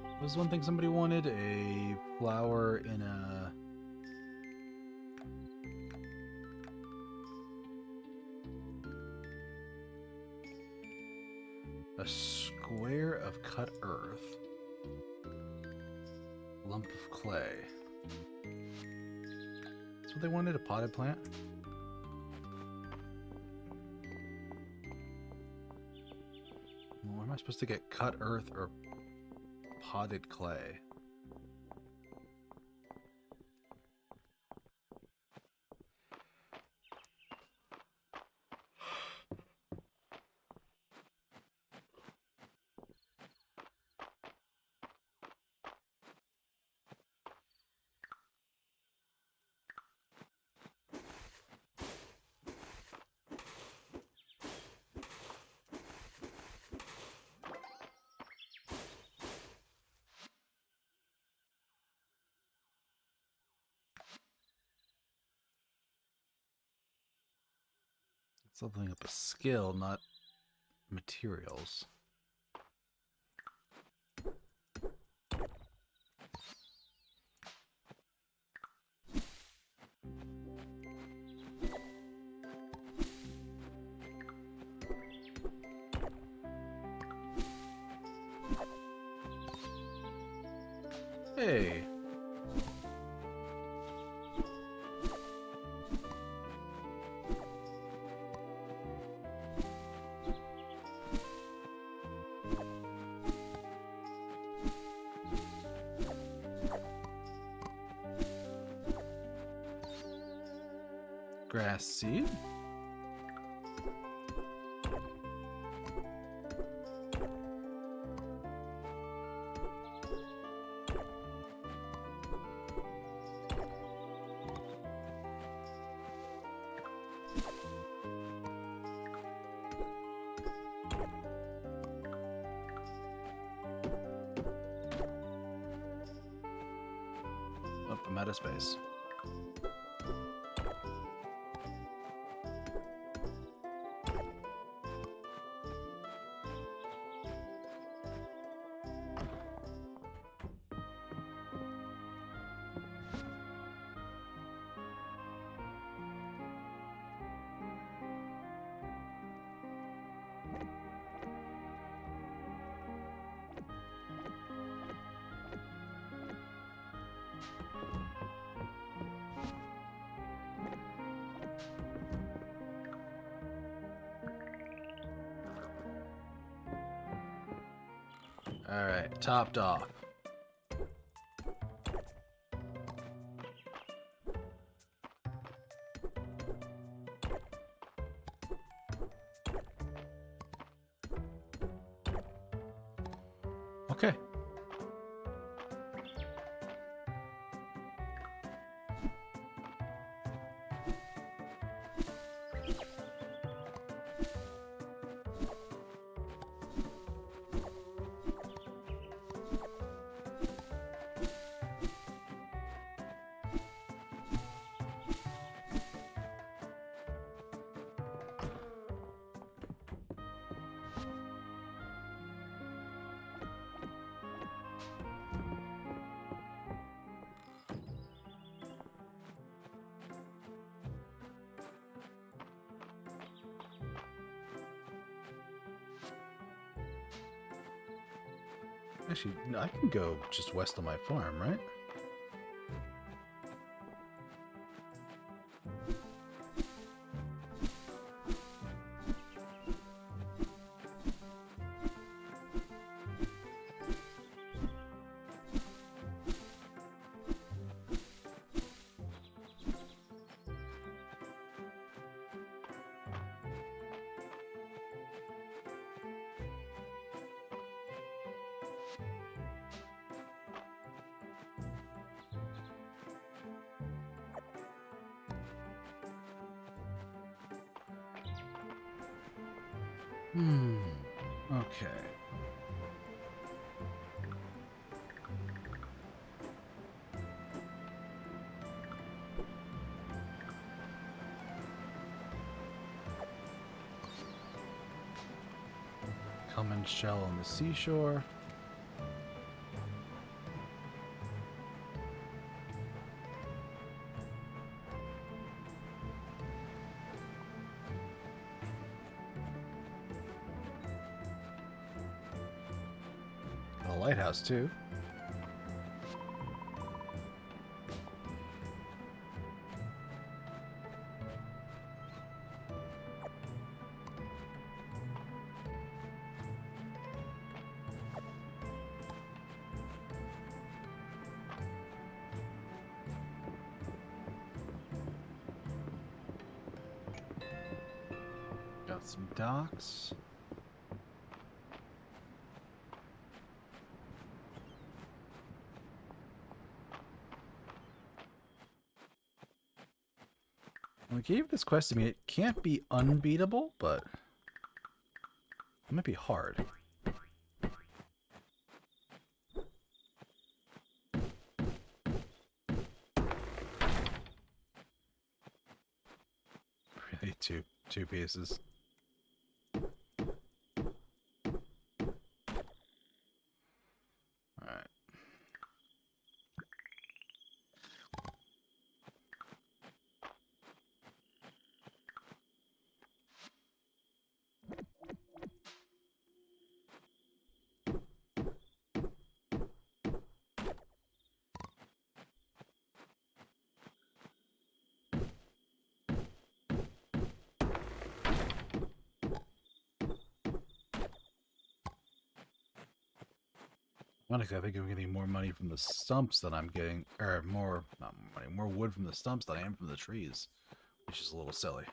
what was one thing somebody wanted? A flower in a square of cut earth, lump of clay. That's what they wanted, a potted plant? Where am I supposed to get cut earth or potted clay? It's leveling up a skill, not materials. Hey. Grass seed. Oh, I'm out of space. Alright, topped off. Okay. Actually, no, I can go just west of my farm, right? Okay. Common shell on the seashore. A lighthouse, too. Got some docks. When it gave this quest to me, it can't be unbeatable, but it might be hard. Really, two pieces. Alright. Honestly, I think I'm getting more money from the stumps than I'm getting, or more, not more money, more wood from the stumps than I am from the trees, which is a little silly.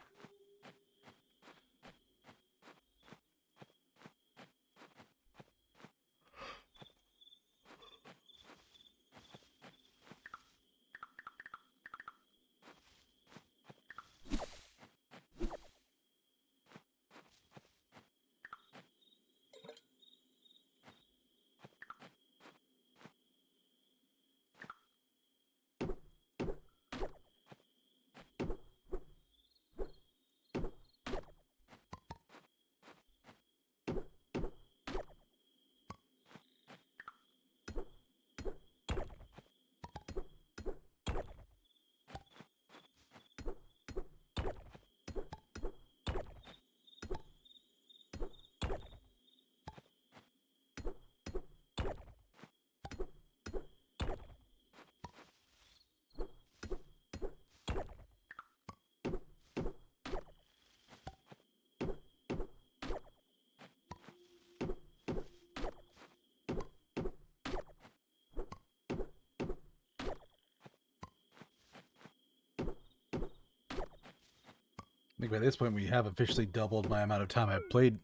I think by this point we have officially doubled my amount of time I've played.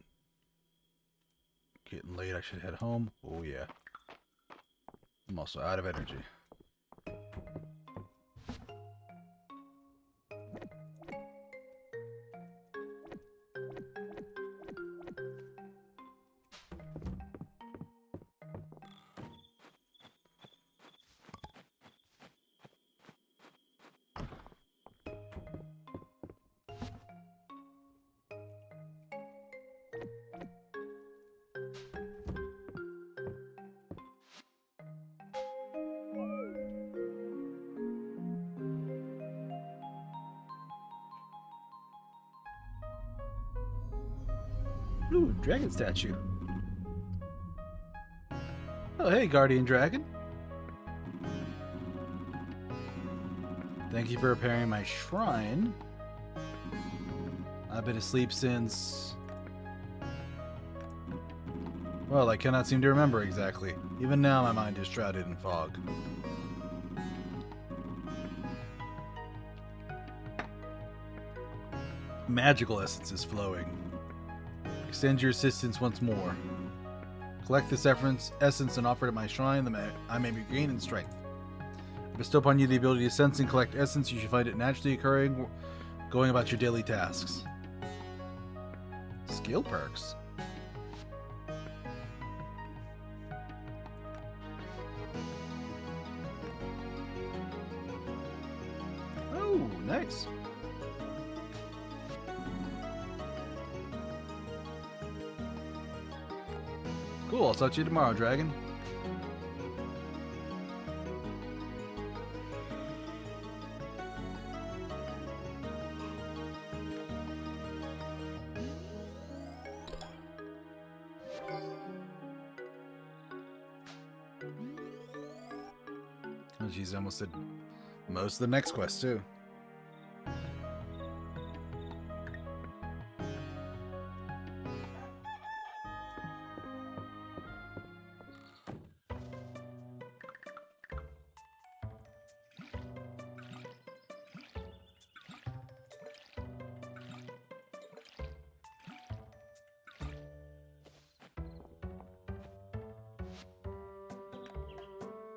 Getting late, I should head home. Oh yeah. I'm also out of energy. Ooh, dragon statue. Oh, hey, guardian dragon. Thank you for repairing my shrine. I've been asleep since... Well, I cannot seem to remember exactly. Even now, my mind is shrouded in fog. Magical essence is flowing. Extend your assistance once more. Collect this essence and offer it at my shrine that I may be gained in strength. I bestow upon you the ability to sense and collect essence. You should find it naturally occurring, going about your daily tasks. Skill perks. Oh, nice. Cool, I'll talk to you tomorrow, dragon. Oh jeez, I almost did most of the next quest too.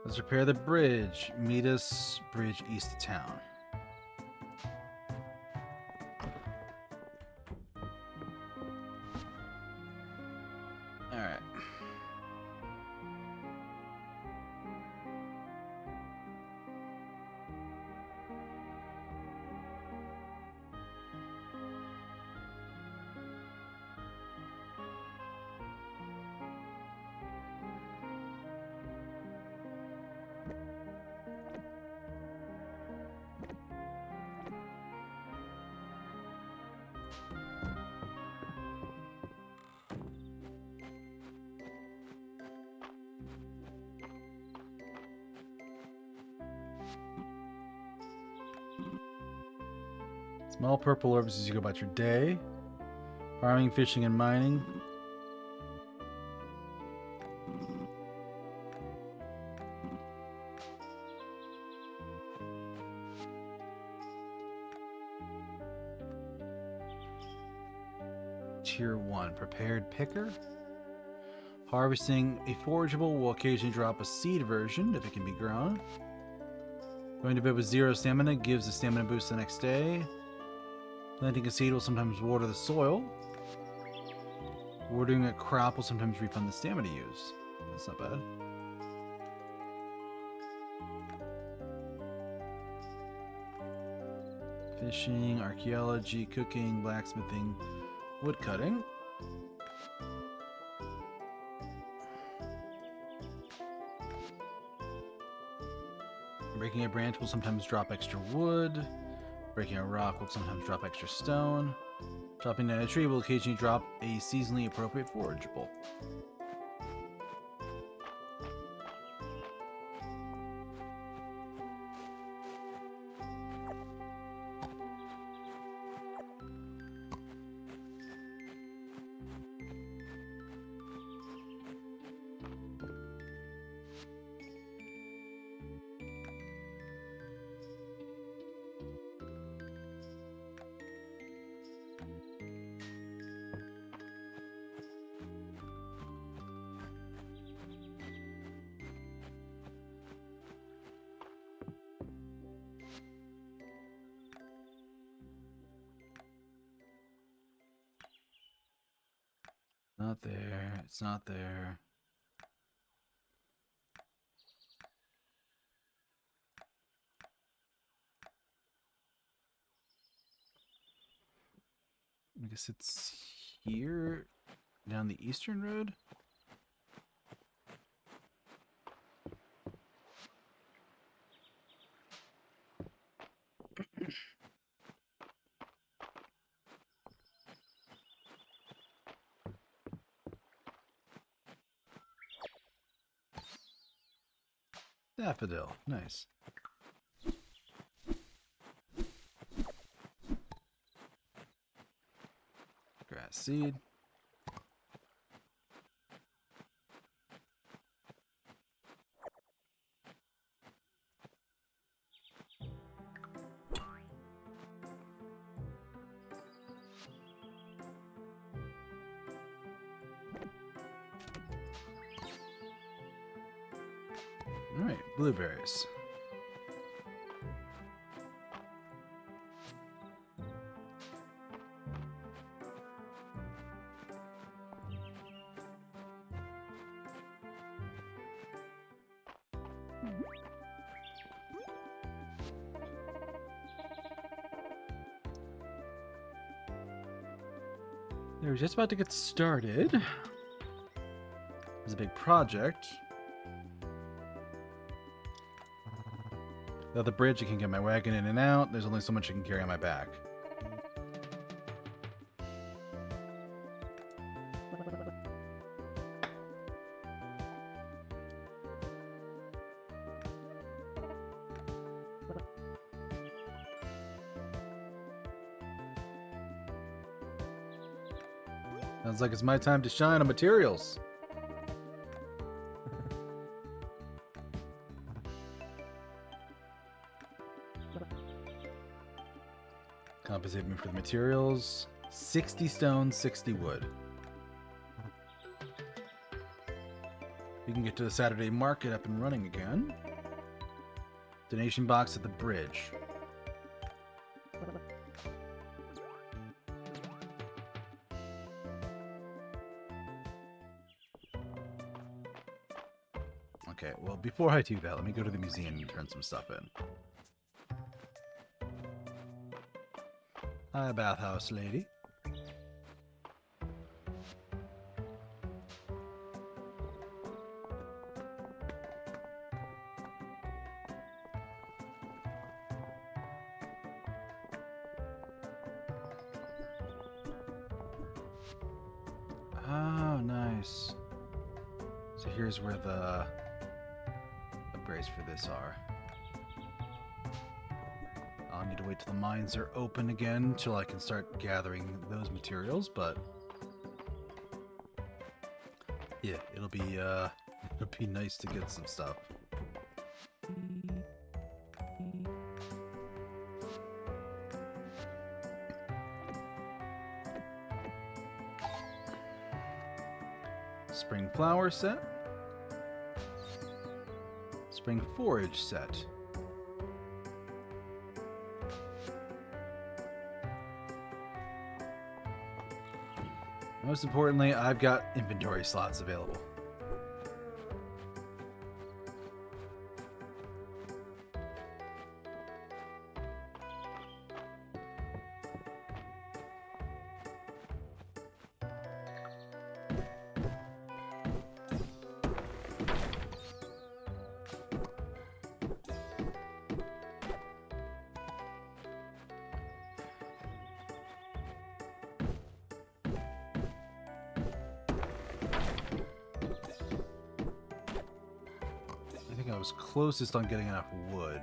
Let's repair the bridge. Meet us bridge east of town. Alright. Small purple orbs as you go about your day. Farming, fishing, and mining. Tier 1, prepared picker. Harvesting a forageable will occasionally drop a seed version if it can be grown. Going to bed with 0 stamina gives a stamina boost the next day. Planting a seed will sometimes water the soil. Watering a crop will sometimes refund the stamina used. That's not bad. Fishing, archaeology, cooking, blacksmithing, woodcutting. Breaking a branch will sometimes drop extra wood. Breaking a rock will sometimes drop extra stone. Chopping down a tree will occasionally drop a seasonally appropriate forageable. Not there. It's not there. I guess it's here down the eastern road. Daffodil. Nice. Grass seed. All right, blueberries. They were just about to get started. It's a big project. Without the bridge, I can get my wagon in and out. There's only so much I can carry on my back. Sounds like it's my time to shine on materials. Compensate me for the materials. 60 stone, 60 wood. We can get to the Saturday market up and running again. Donation box at the bridge. Okay, well, before I do that, let me go to the museum and turn some stuff in. Hi, bathhouse lady. Oh, nice. So here's where the upgrades for this are. I'll need to wait till the mines are open again till I can start gathering those materials, but yeah, it'll be nice to get some stuff. Spring flower set. Spring forage set. Most importantly, I've got inventory slots available. I was closest on getting enough wood.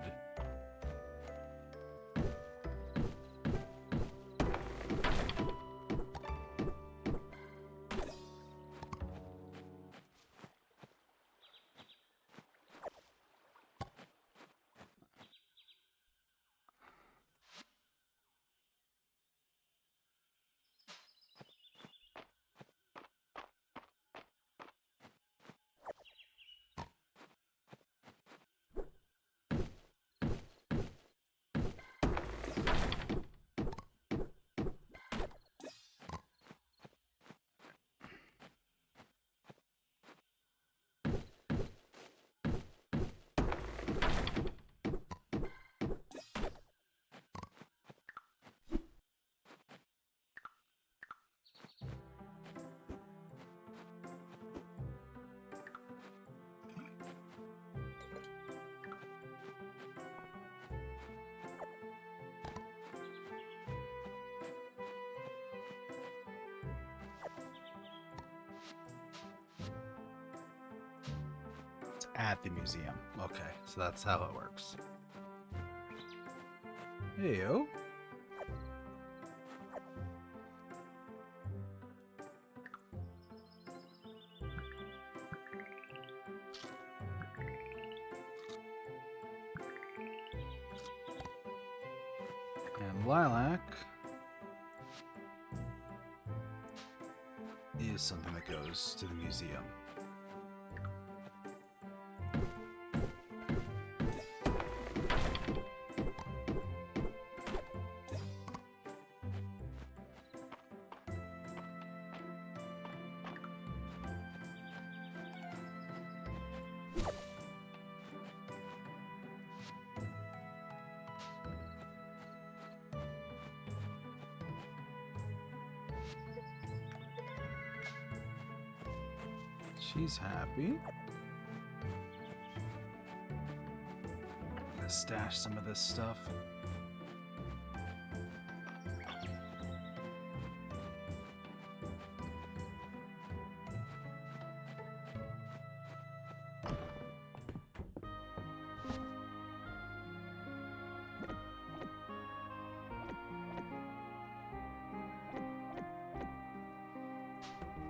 at the museum. Okay, so that's how it works. Heyo. And lilac is something that goes to the museum. She's happy. Gonna stash some of this stuff.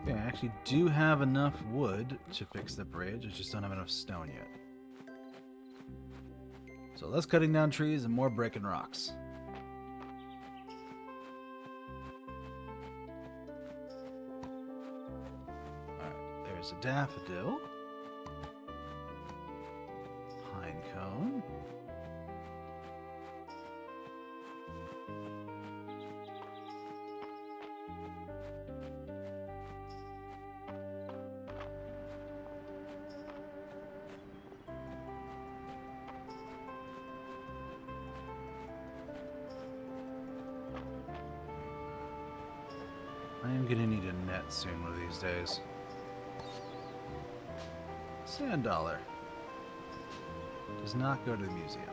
Okay, I actually do have enough wood to fix the bridge. I just don't have enough stone yet. So less cutting down trees and more breaking rocks. Alright, there's a daffodil. Pine cone. I am gonna need a net soon one of these days. Sand dollar. Does not go to the museum.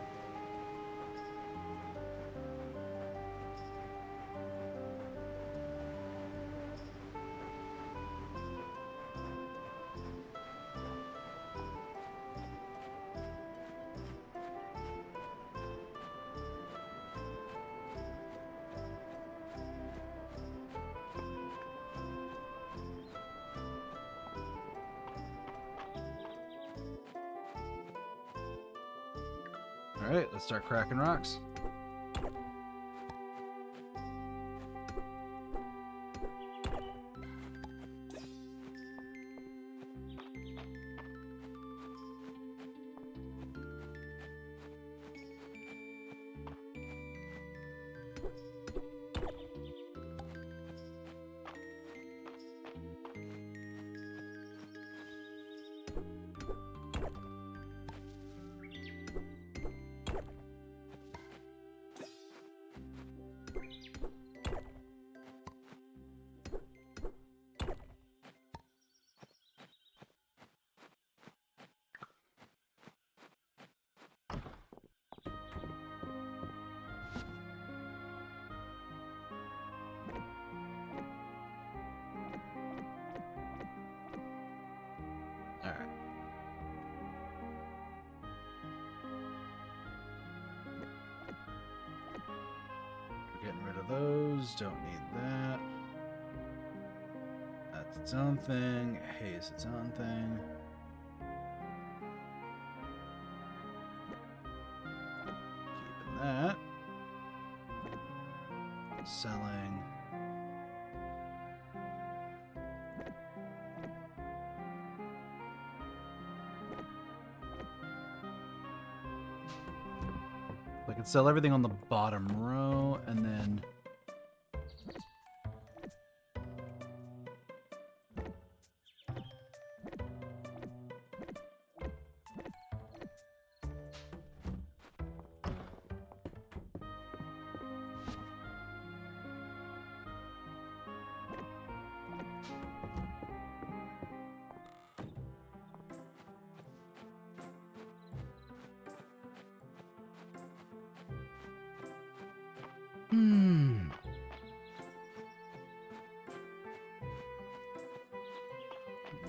Alright, let's start cracking rocks. Alright. We're getting rid of those. Don't need that. That's its own thing. Hay is its own thing. Keeping that. Selling. I can sell everything on the bottom row, and then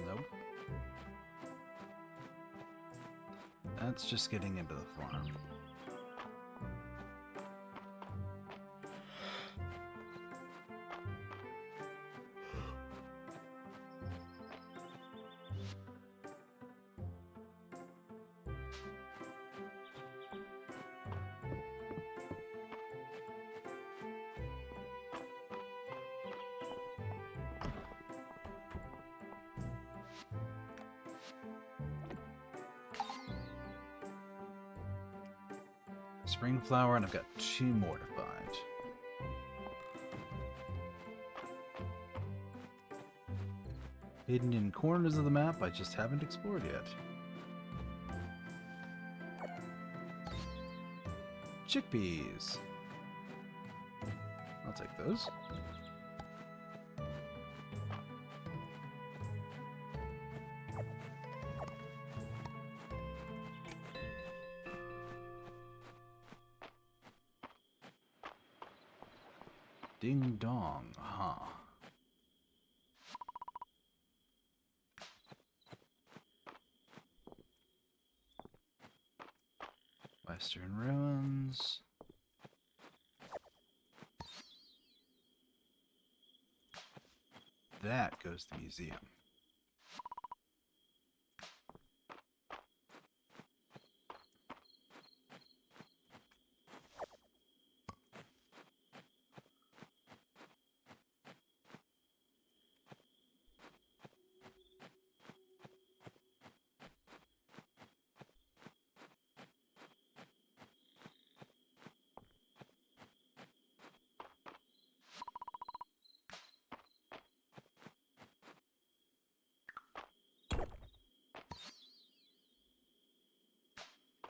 Nope. That's just getting into the farm. Spring flower, and I've got 2 more to find. Hidden in corners of the map I just haven't explored yet. Chickpeas. I'll take those. Ding dong, huh? Western ruins. That goes to the museum.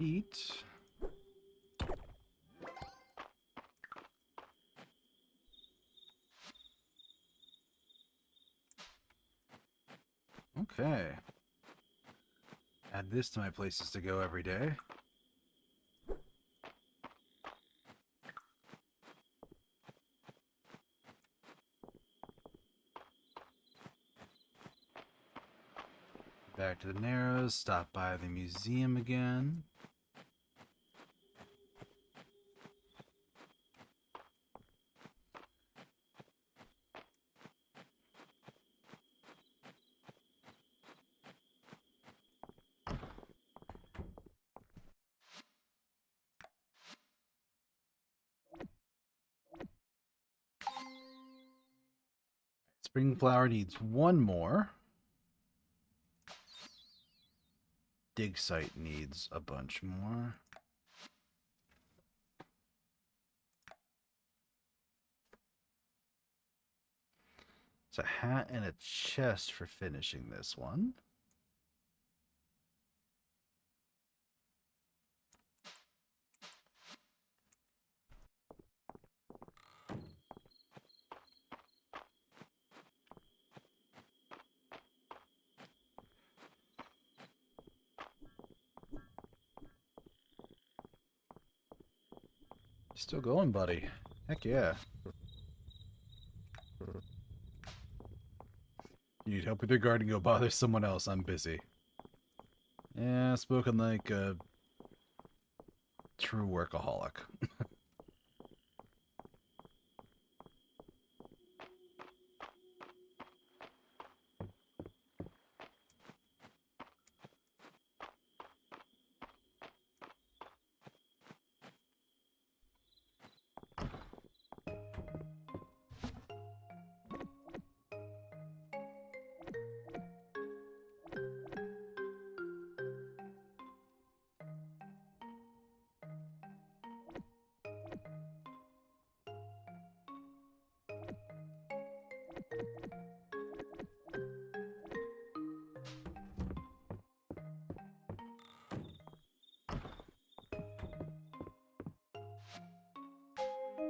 Eat. Okay. Add this to my places to go every day. Back to the Narrows, stop by the museum again. Spring flower needs 1 more. Dig site needs a bunch more. It's a hat and a chest for finishing this one. Still going, buddy. Heck yeah. You need help with your garden, go bother someone else. I'm busy. Yeah, spoken like a true workaholic.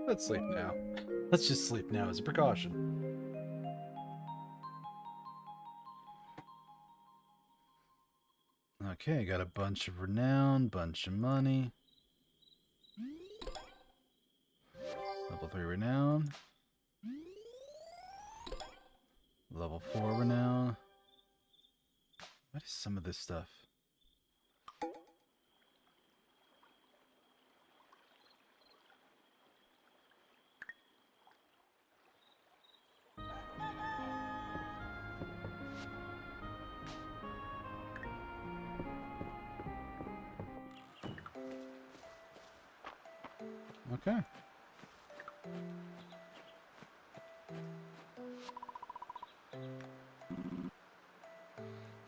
Let's sleep now. Let's just sleep now as a precaution. Okay, got a bunch of renown, bunch of money. Level 3 renown. Level 4 renown. What is some of this stuff? Okay.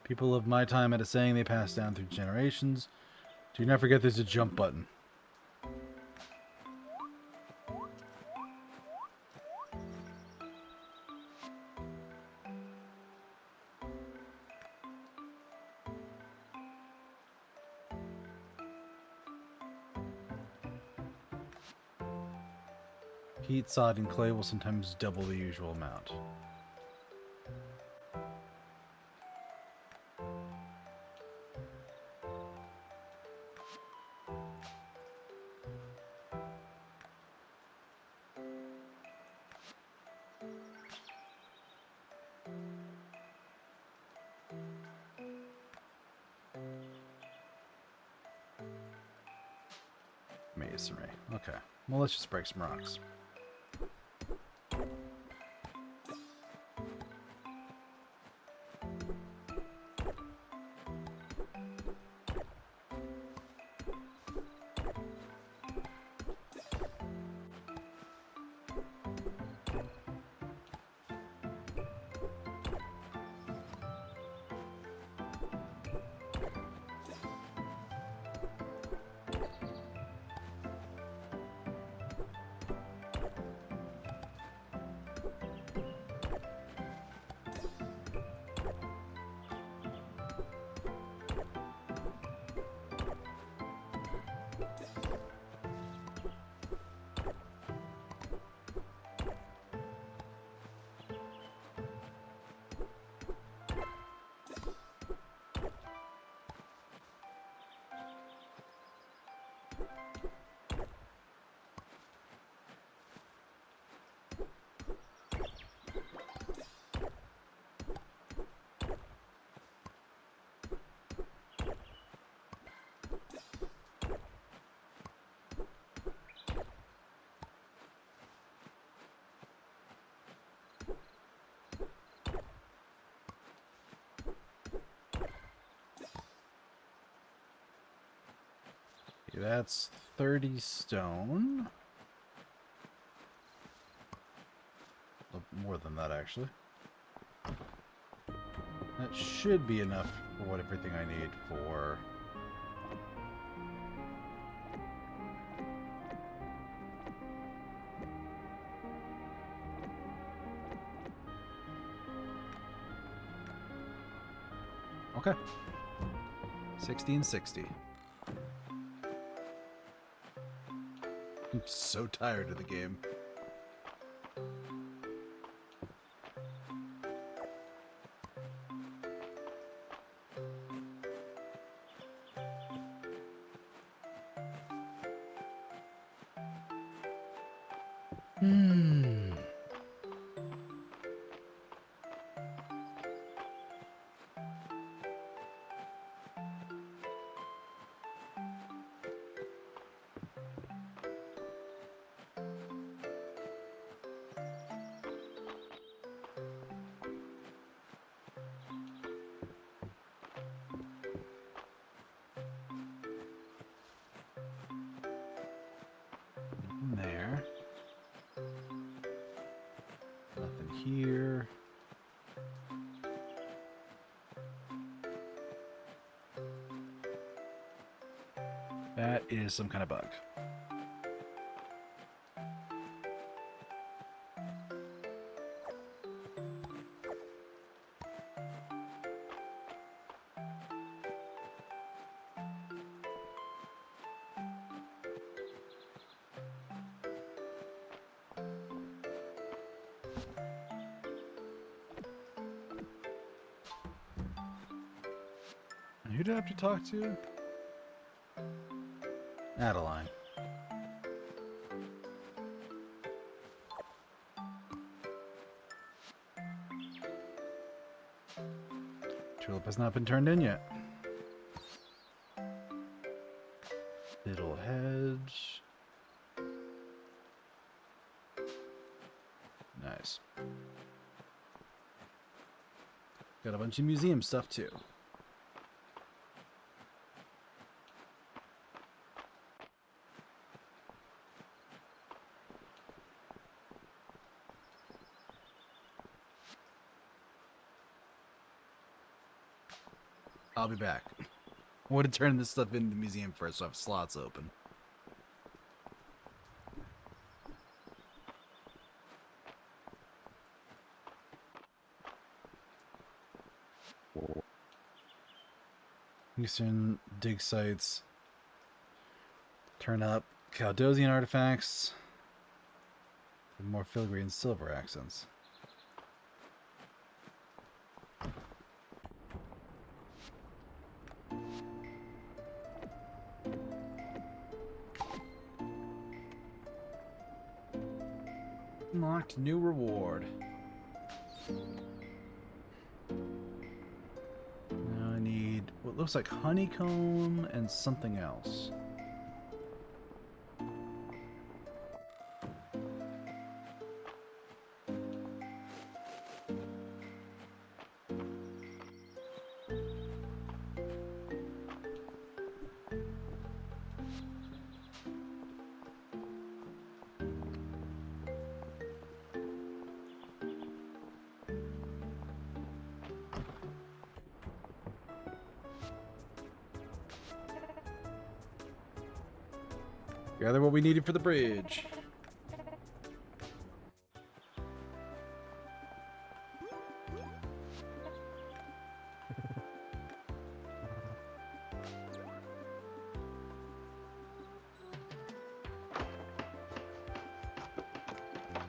People of my time had a saying they passed down through generations. Do not forget there's a jump button. Heat, sod, and clay will sometimes double the usual amount. Masonry. Okay. Well, let's just break some rocks. Okay, that's 30 stone. More than that, actually. That should be enough for what everything I need for... Okay. 60 and 60. I'm so tired of the game. There. Nothing here. That is some kind of bug. Who do I have to talk to? Adeline. Tulip has not been turned in yet. Fiddle hedge. Nice. Got a bunch of museum stuff too. I'll be back. I want to turn this stuff into the museum first, so I have slots open. Eastern dig sites. Turn up Chaldean artifacts. And more filigree and silver accents. Unlocked new reward. Now I need what looks like honeycomb and something else. Gather what we needed for the bridge.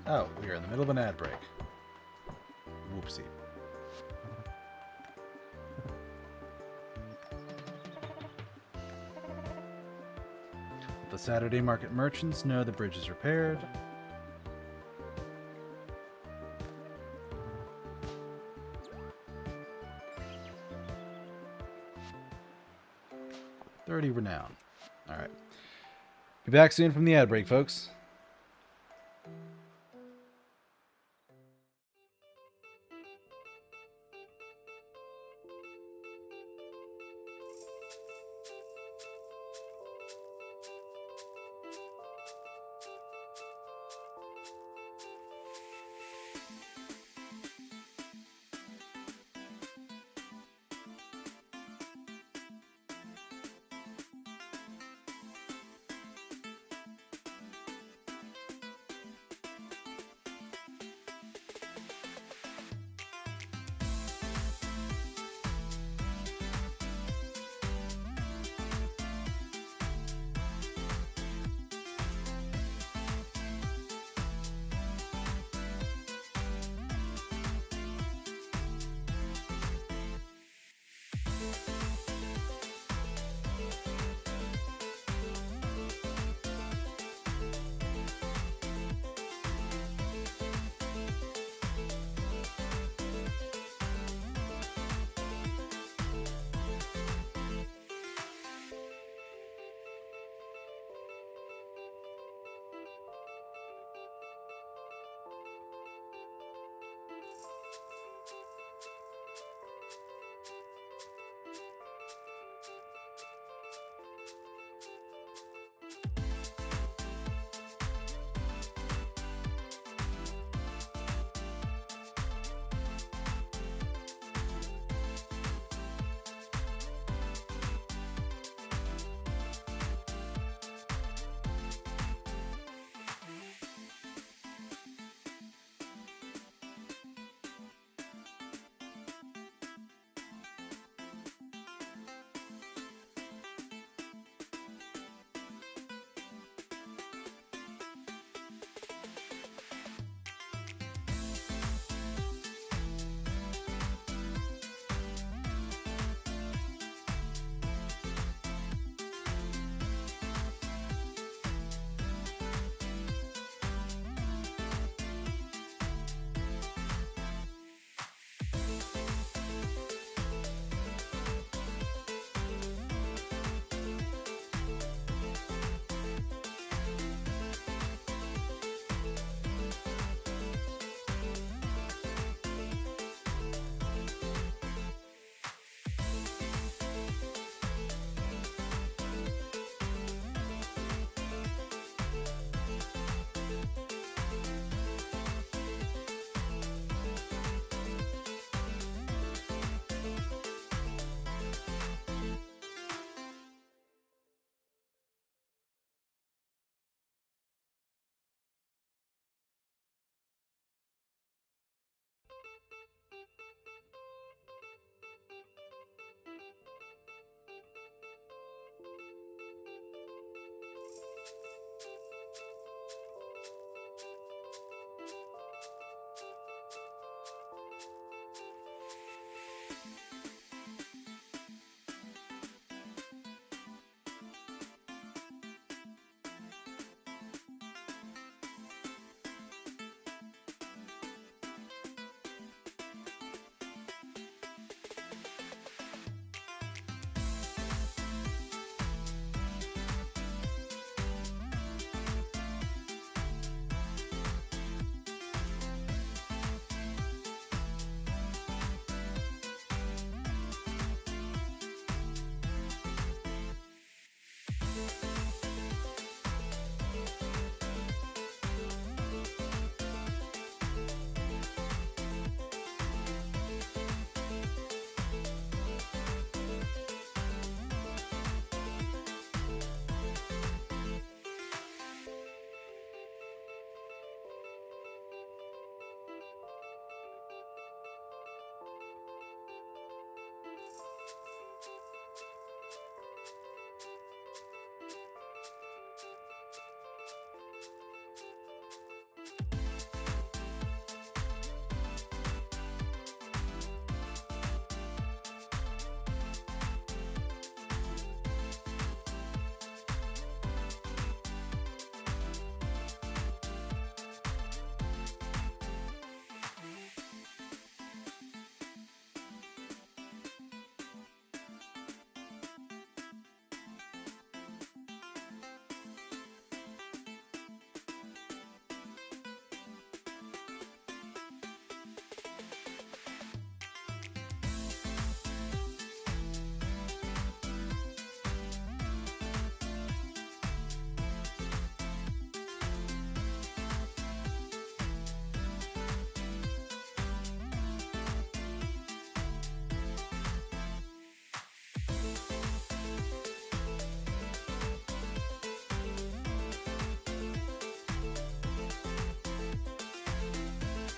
Oh, we are in the middle of an ad break. Whoopsie. The Saturday market merchants know the bridge is repaired. $30 renown. Alright. Be back soon from the ad break, folks.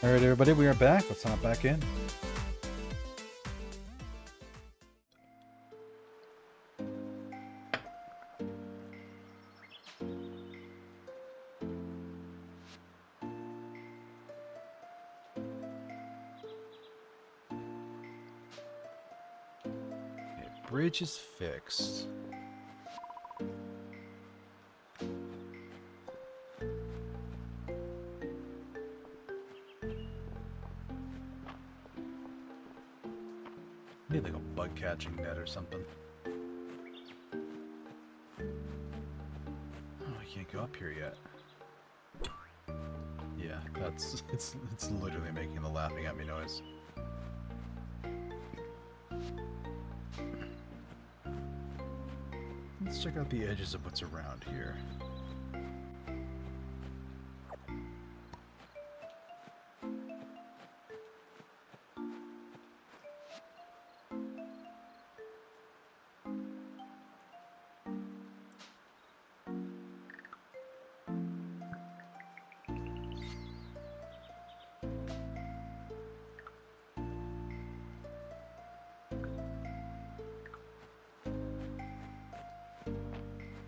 All right, everybody, we are back. Let's hop back in. Okay, bridge is fixed. Need like a bug catching net or something. Oh, I can't go up here yet. Yeah, that's it's literally making the laughing at me noise. Let's check out the edges of what's around here.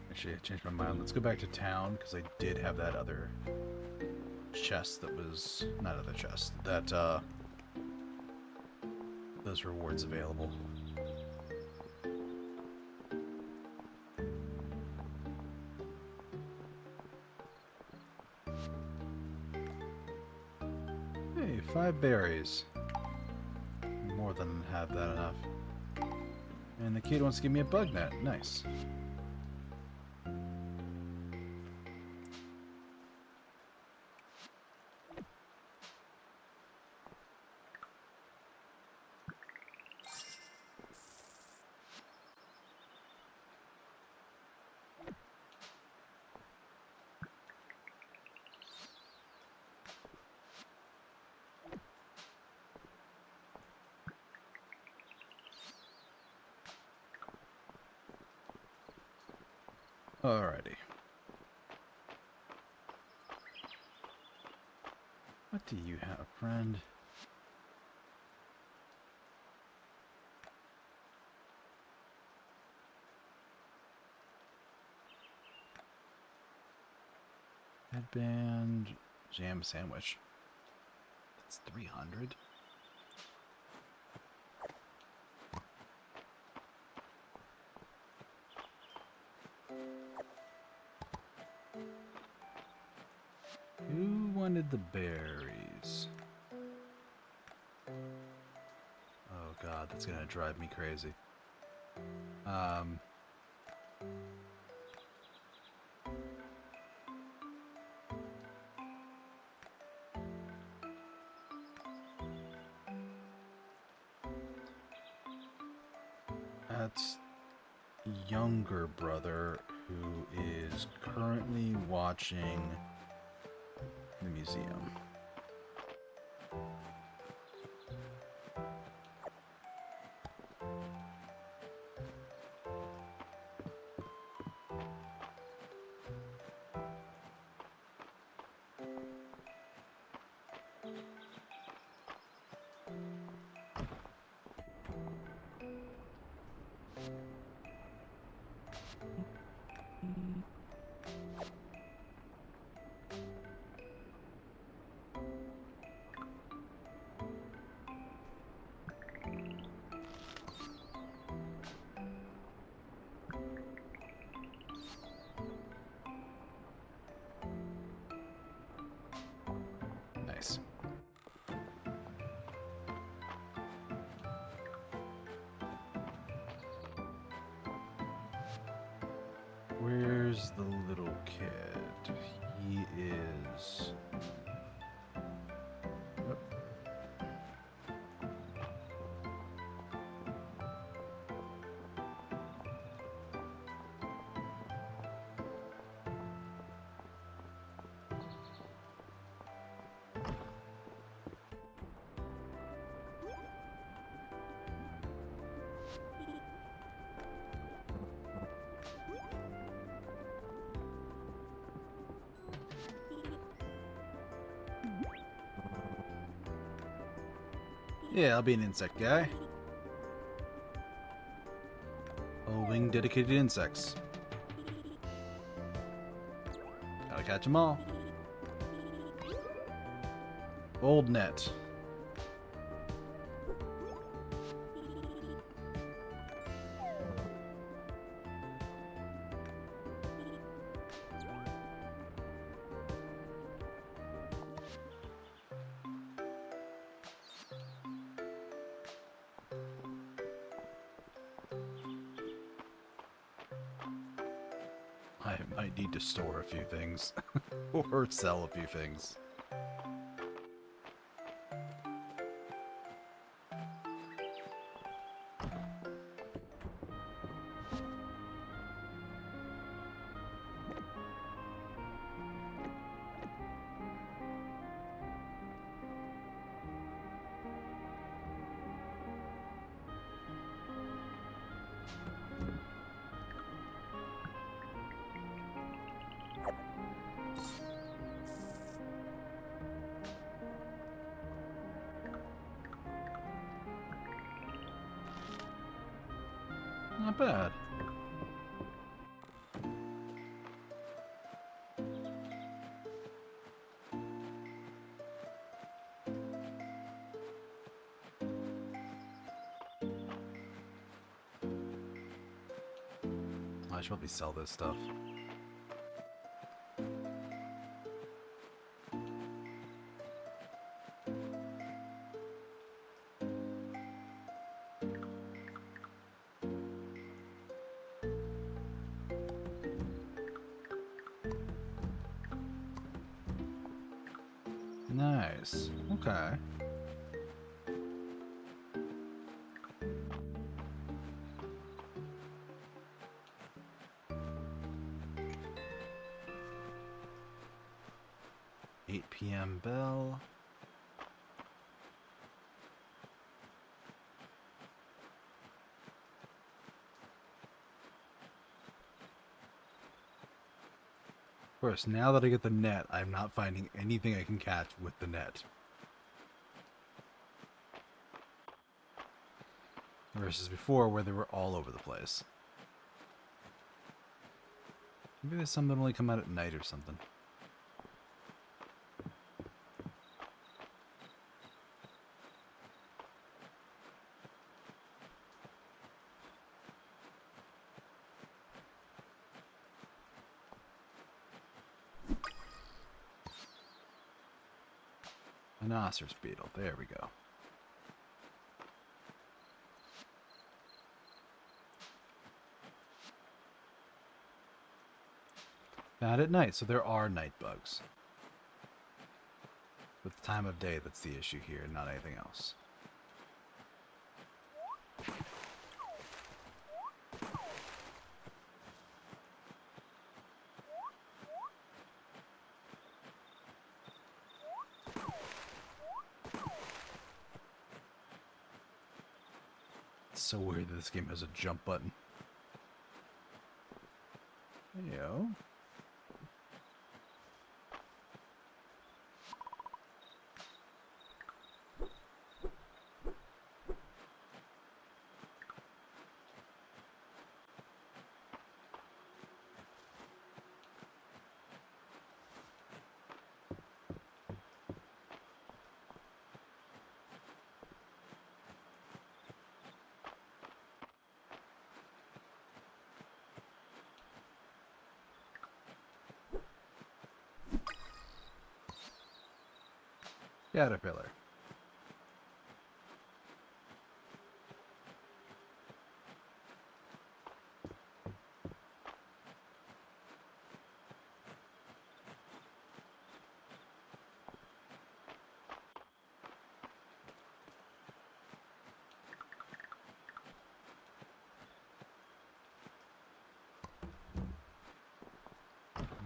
Actually, I changed my mind. Let's go back to town, because I did have that other chest that was... Not other chest. That, those rewards available. Hey, 5 berries. More than have that enough. And the kid wants to give me a bug net. Nice. Alrighty. What do you have, friend? Headband, jam sandwich. That's 300. Who wanted the berries? Oh god, that's gonna drive me crazy. That's younger brother who is currently watching the museum. Nice. Where's the little kid? He is... Oh. Yeah, I'll be an insect guy. Whole wing dedicated to insects. Gotta catch them all. Old net. I might need to store a few things. Or sell a few things. Not bad. I should probably sell this stuff. Nice. Okay. PM bell. Of course, now that I get the net, I'm not finding anything I can catch with the net. Versus before, where they were all over the place. Maybe there's some that only come out at night or something. Rhinoceros beetle. There we go. Found at night, so there are night bugs. With the time of day, that's the issue here, not anything else. It's so weird that this game has a jump button. Heyo. Caterpillar.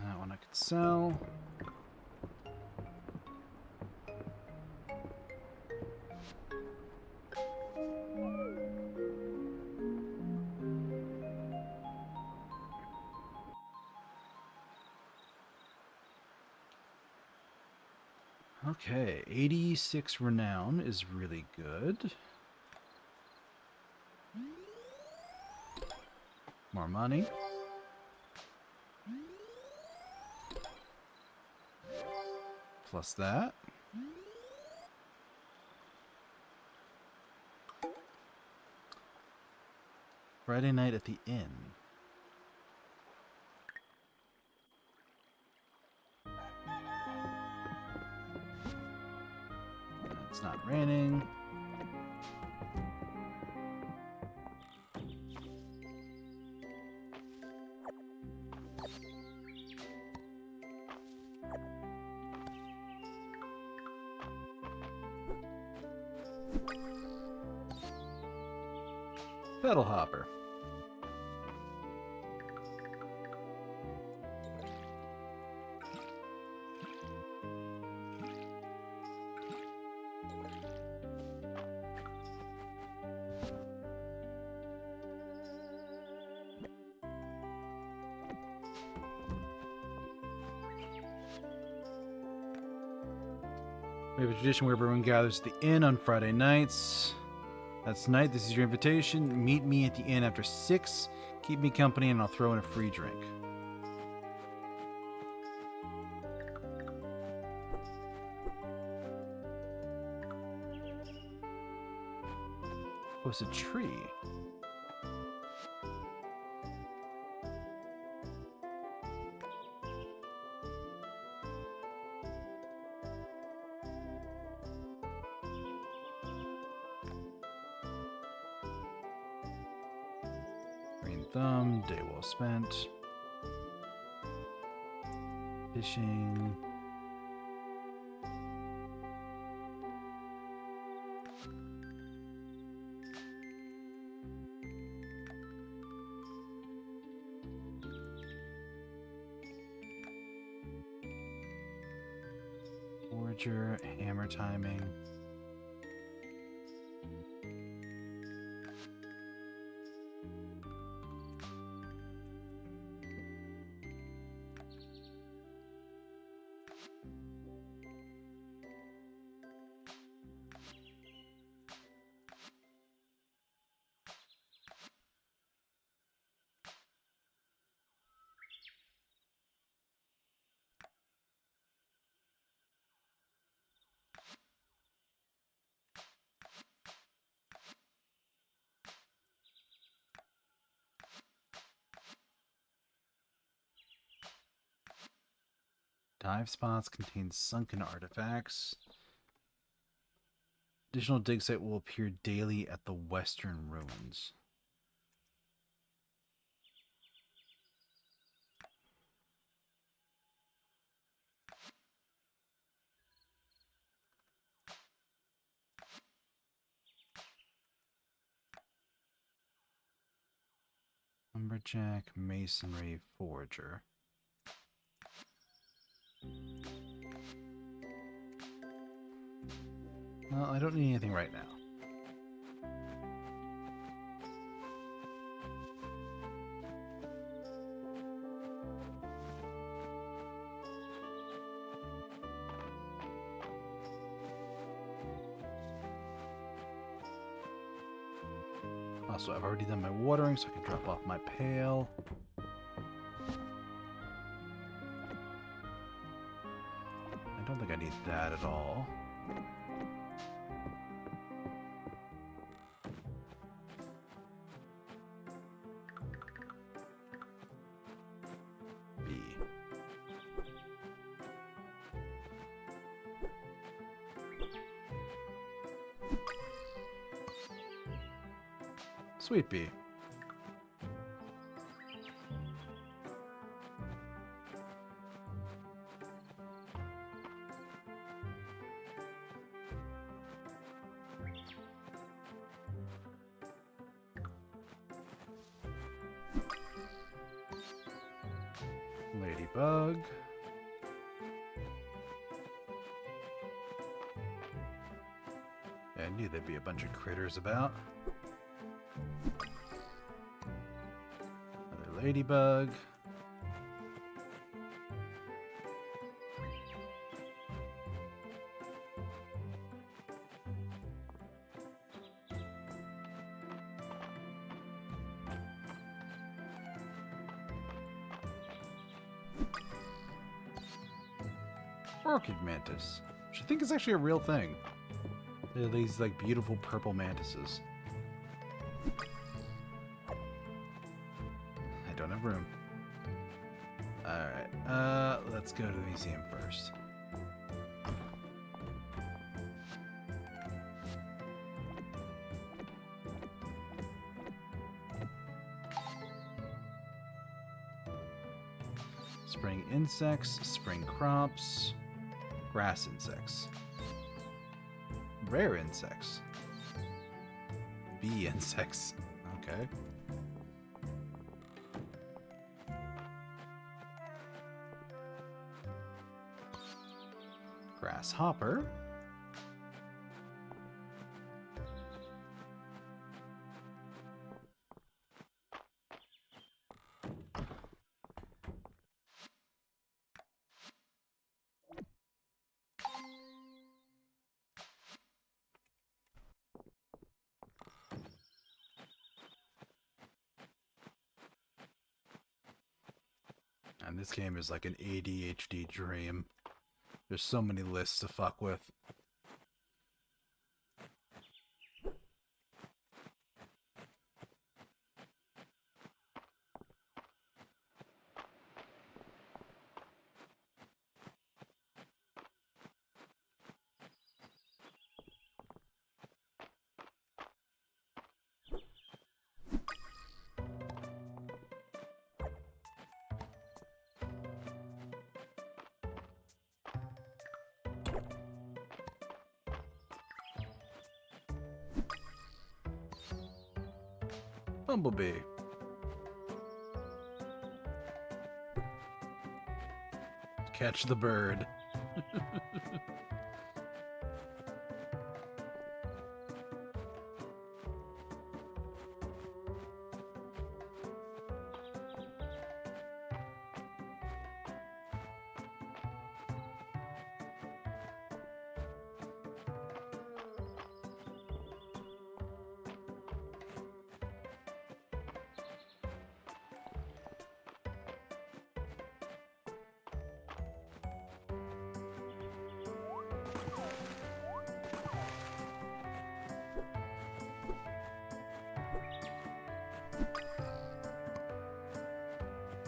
That one I could sell. Okay, 86 renown is really good. More money. Plus that. Friday night at the inn. It's not raining. Pedal hopper. We have a tradition where everyone gathers at the inn on Friday nights. That's tonight. This is your invitation. Meet me at the inn after 6. Keep me company and I'll throw in a free drink. Oh, it's a tree. Green thumb, day well spent. Fishing. Forager, hammer timing. Dive spots contain sunken artifacts. Additional dig site will appear daily at the western ruins. Lumberjack, masonry, forager. Well, I don't need anything right now. Also, I've already done my watering, so I can drop off my pail. I don't think I need that at all. B. Sweet bee. Ladybug. Yeah, I knew there'd be a bunch of critters about. Another ladybug. Orchid mantis, which I think is actually a real thing. They're these like beautiful purple mantises. I don't have room. Alright, let's go to the museum first. Spring insects, spring crops, grass insects, rare insects, bee insects. Okay. Grasshopper. And this game is like an ADHD dream. There's so many lists to fuck with. Bumblebee. Catch the bird.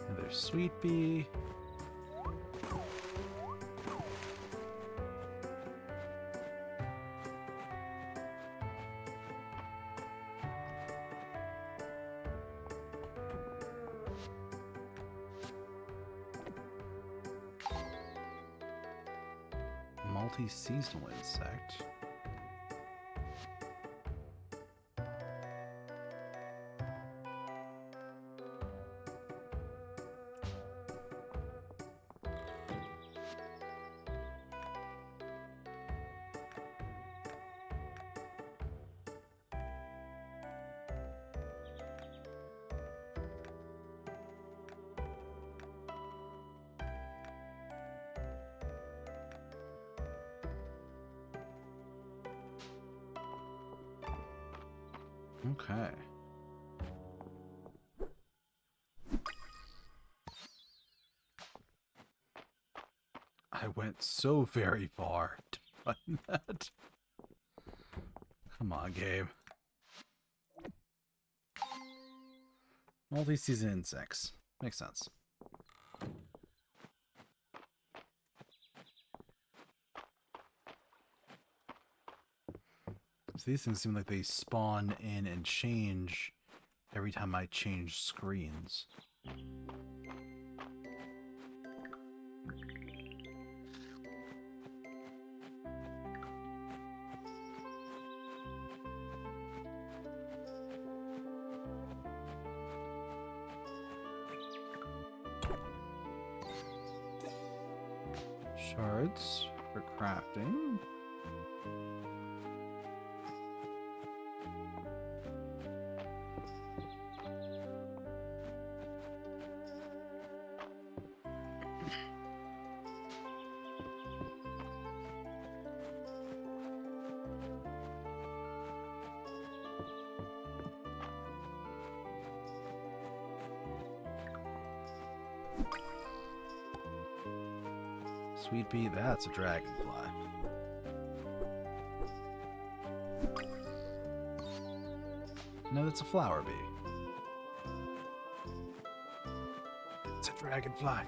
Another sweet bee. Multi-seasonal insect. Okay. I went so very far to find that. Come on, game. Multi-season insects. Makes sense. So these things seem like they spawn in and change every time I change screens. Shards for crafting. Sweet pea, that's a dragonfly. No, that's a flower bee. It's a dragonfly.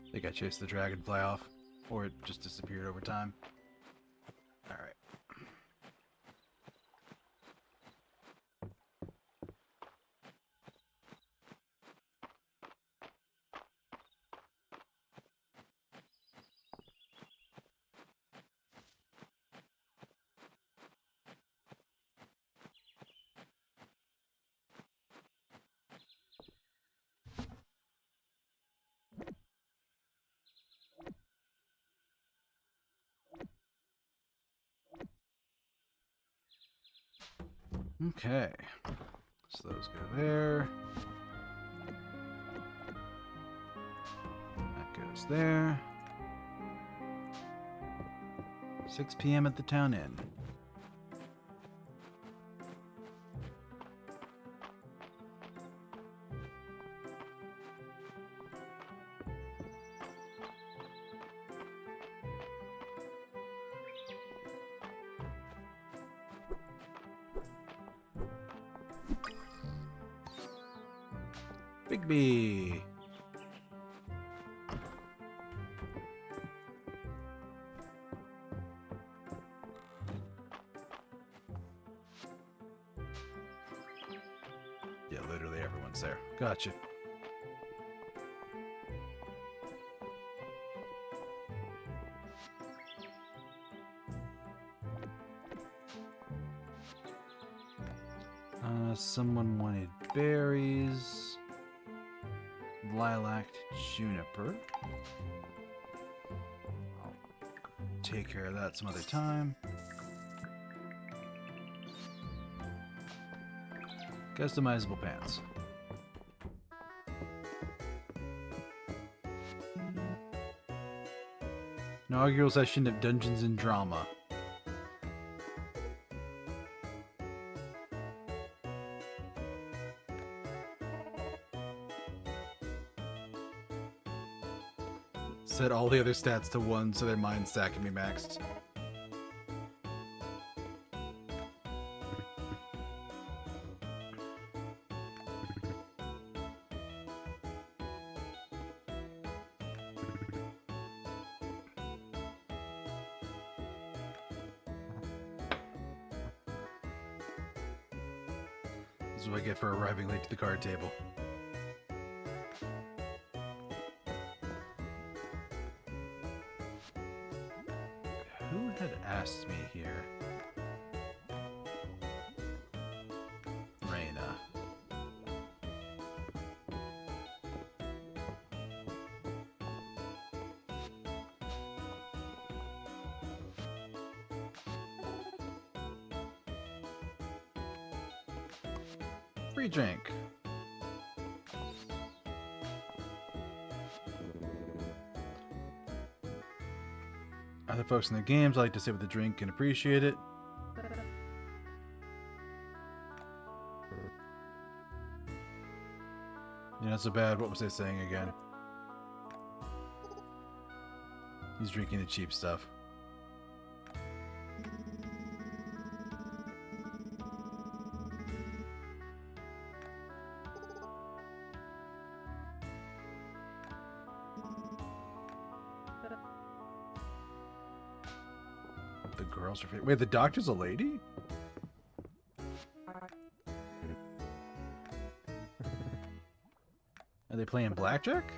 I think I chased the dragonfly off, or it just disappeared over time. Alright. Okay. So those go there. That goes there. 6 p.m. at the town inn. Bigby. Yeah, literally everyone's there. Gotcha. Someone wanted berries. Lilac juniper. I'll take care of that some other time. Customizable pants. Inaugural session of Dungeons and Drama. Set all the other stats to 1 so their mind stack can be maxed. This is what I get for arriving late to the card table. Who had asked me here? Reyna. Free drink. Other folks in the games I like to sit with a drink and appreciate it. Yeah, not so bad. What was I saying again? He's drinking the cheap stuff. The girls are... Wait, the doctor's a lady? Are they playing blackjack?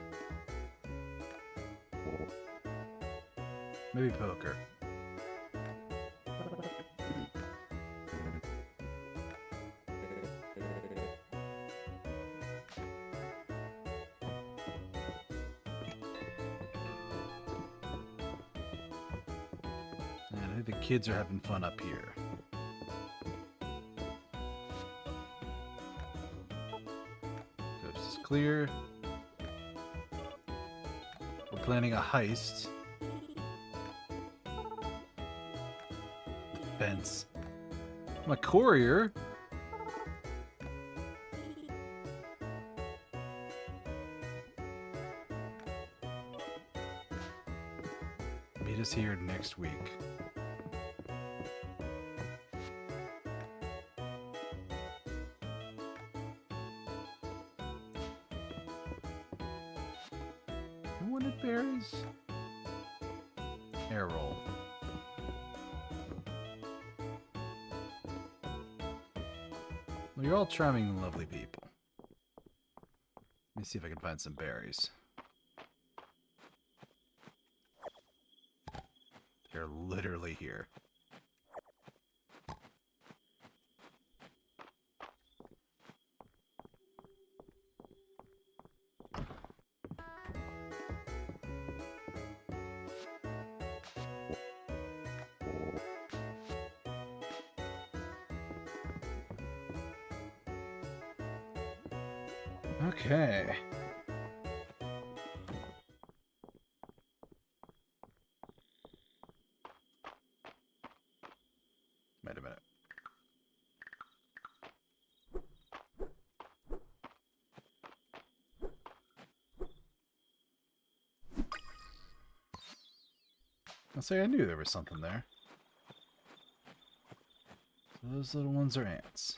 Maybe poker. And I think the kids are having fun up here. Coast is clear. We're planning a heist. Fence. I'm a courier. Meet us here next week. Who wanted berries? Air roll. Well, you're all charming and lovely people. Let me see if I can find some berries. They're literally here. Okay. Wait a minute. I'll say I knew there was something there. So those little ones are ants.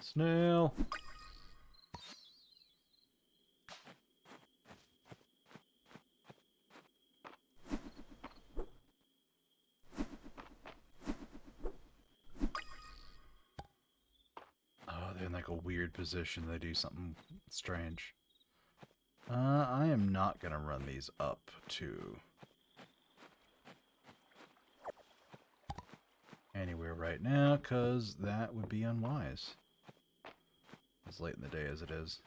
Snail. Oh, they're in like a weird position. They do something strange. I am not gonna run these up to anywhere right now, because that would be unwise. As late in the day as it is.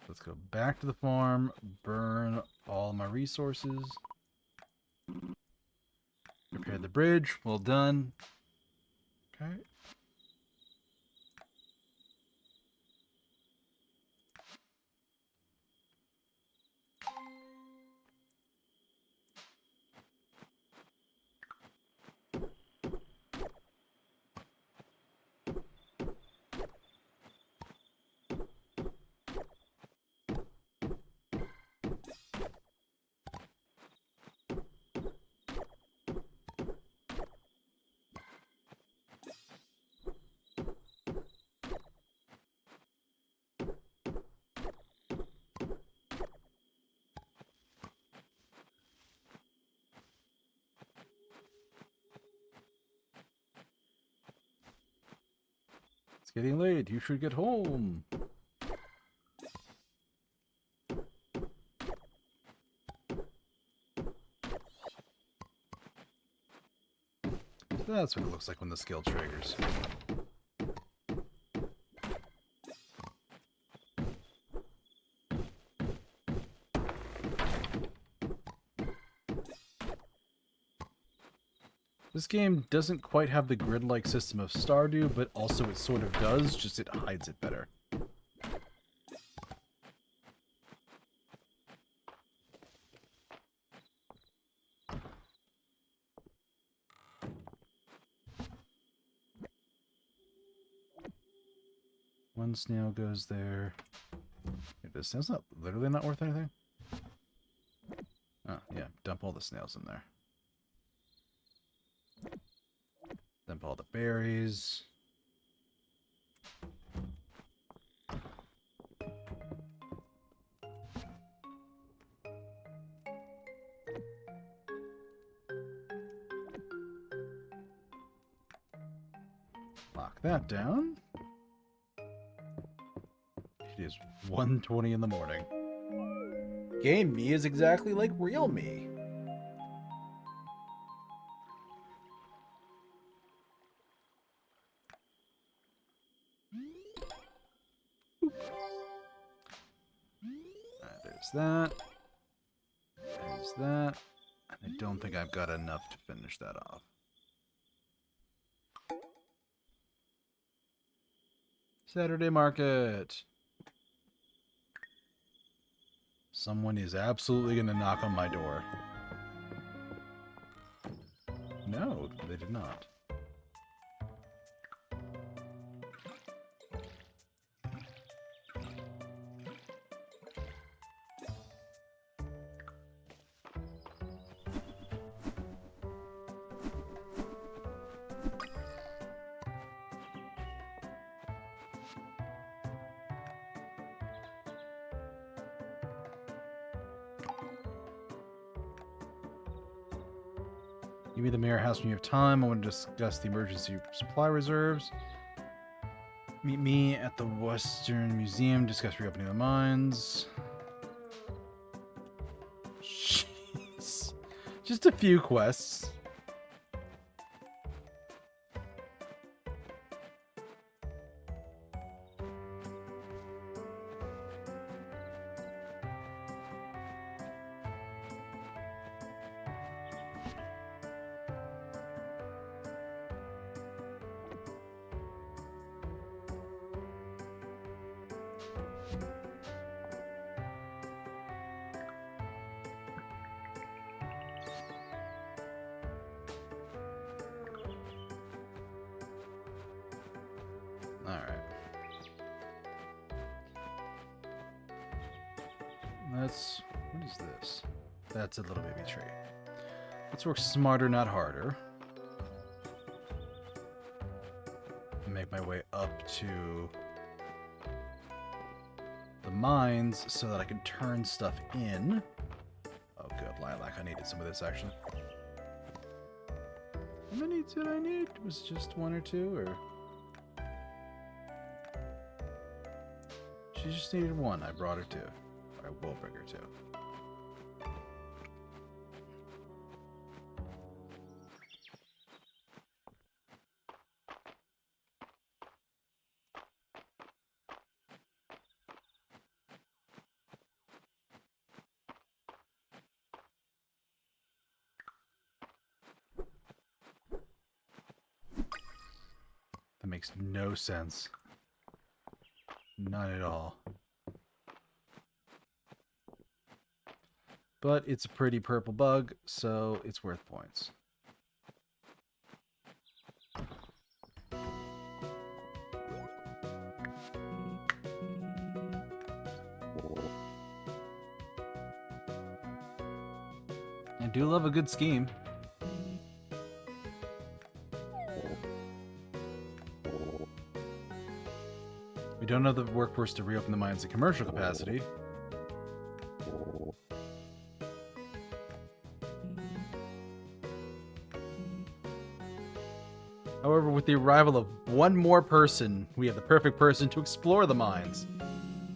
Let's go back to the farm, burn all my resources. Repair the bridge, well done. Okay. It's getting late. You should get home. That's what it looks like when the skill triggers. This game doesn't quite have the grid-like system of Stardew, but also it sort of does, just it hides it better. One snail goes there. This snail's not literally not worth anything. Oh, yeah, dump all the snails in there. Dump all the berries. Lock that down. It is 1:20 in the morning. Game me is exactly like real me. There's that. There's that. And I don't think I've got enough to finish that off. Saturday market. Someone is absolutely going to knock on my door. No, they did not. Give me the mayor house when you have time. I want to discuss the emergency supply reserves. Meet me at the Western Museum. Discuss reopening the mines. Jeez. Just a few quests. What is this? That's a little baby tree. Let's work smarter, not harder. Make my way up to the mines so that I can turn stuff in. Oh, good. Lilac. I needed some of this, actually. How many did I need? Was it just one or two, or? She just needed one. I brought her two. I will bring her two. That makes no sense. Not at all. But it's a pretty purple bug, so it's worth points. I do love a good scheme. We don't have the workforce to reopen the mines at commercial capacity. However, with the arrival of one more person, we have the perfect person to explore the mines.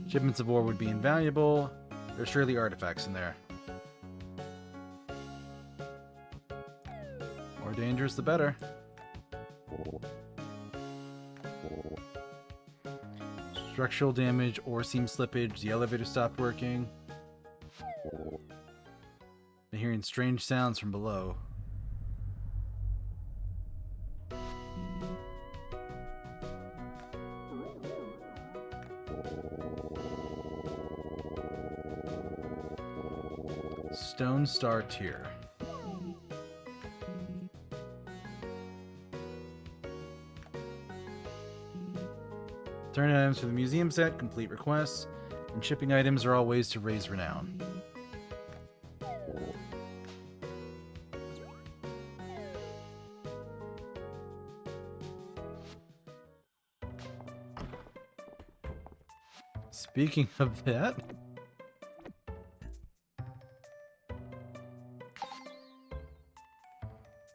Shipments of ore would be invaluable. There's surely artifacts in there. More dangerous, the better. Structural damage, ore seam slippage, the elevator stopped working. I'm hearing strange sounds from below. Stone Star Tier. Turn items for the museum set, complete requests, and shipping items are all ways to raise renown. Speaking of that,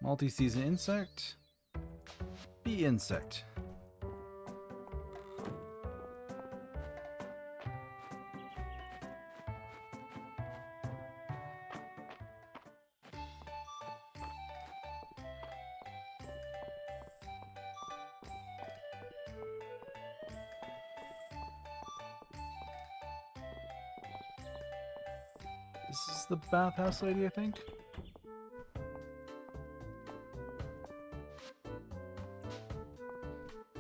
multi-season insect, bee insect. This is the bathhouse lady, I think.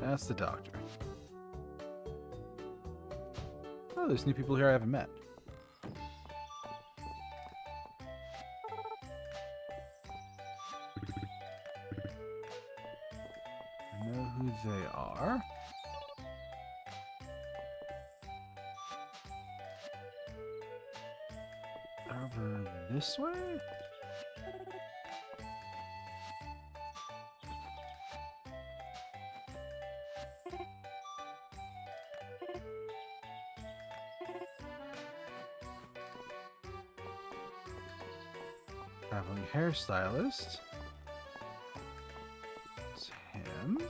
That's the doctor. Oh, there's new people here I haven't met. I know who they are. Over this way? Traveling hairstylist. It's him.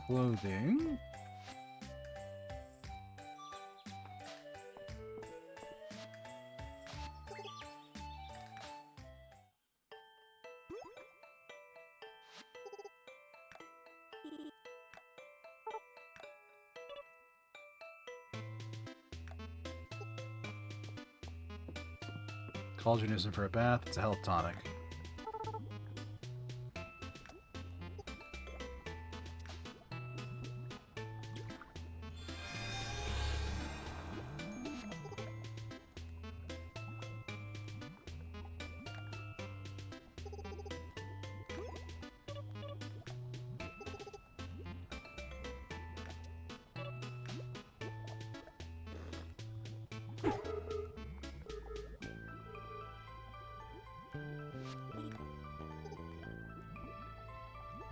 Clothing. Cauldron isn't for a bath, it's a health tonic.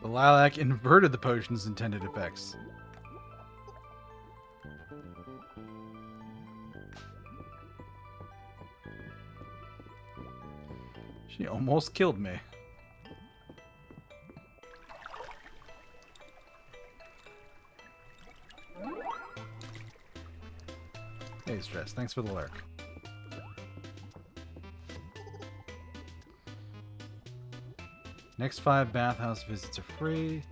The lilac inverted the potion's intended effects. She almost killed me. Hey, Stress, thanks for the lurk. Next 5 bathhouse visits are free.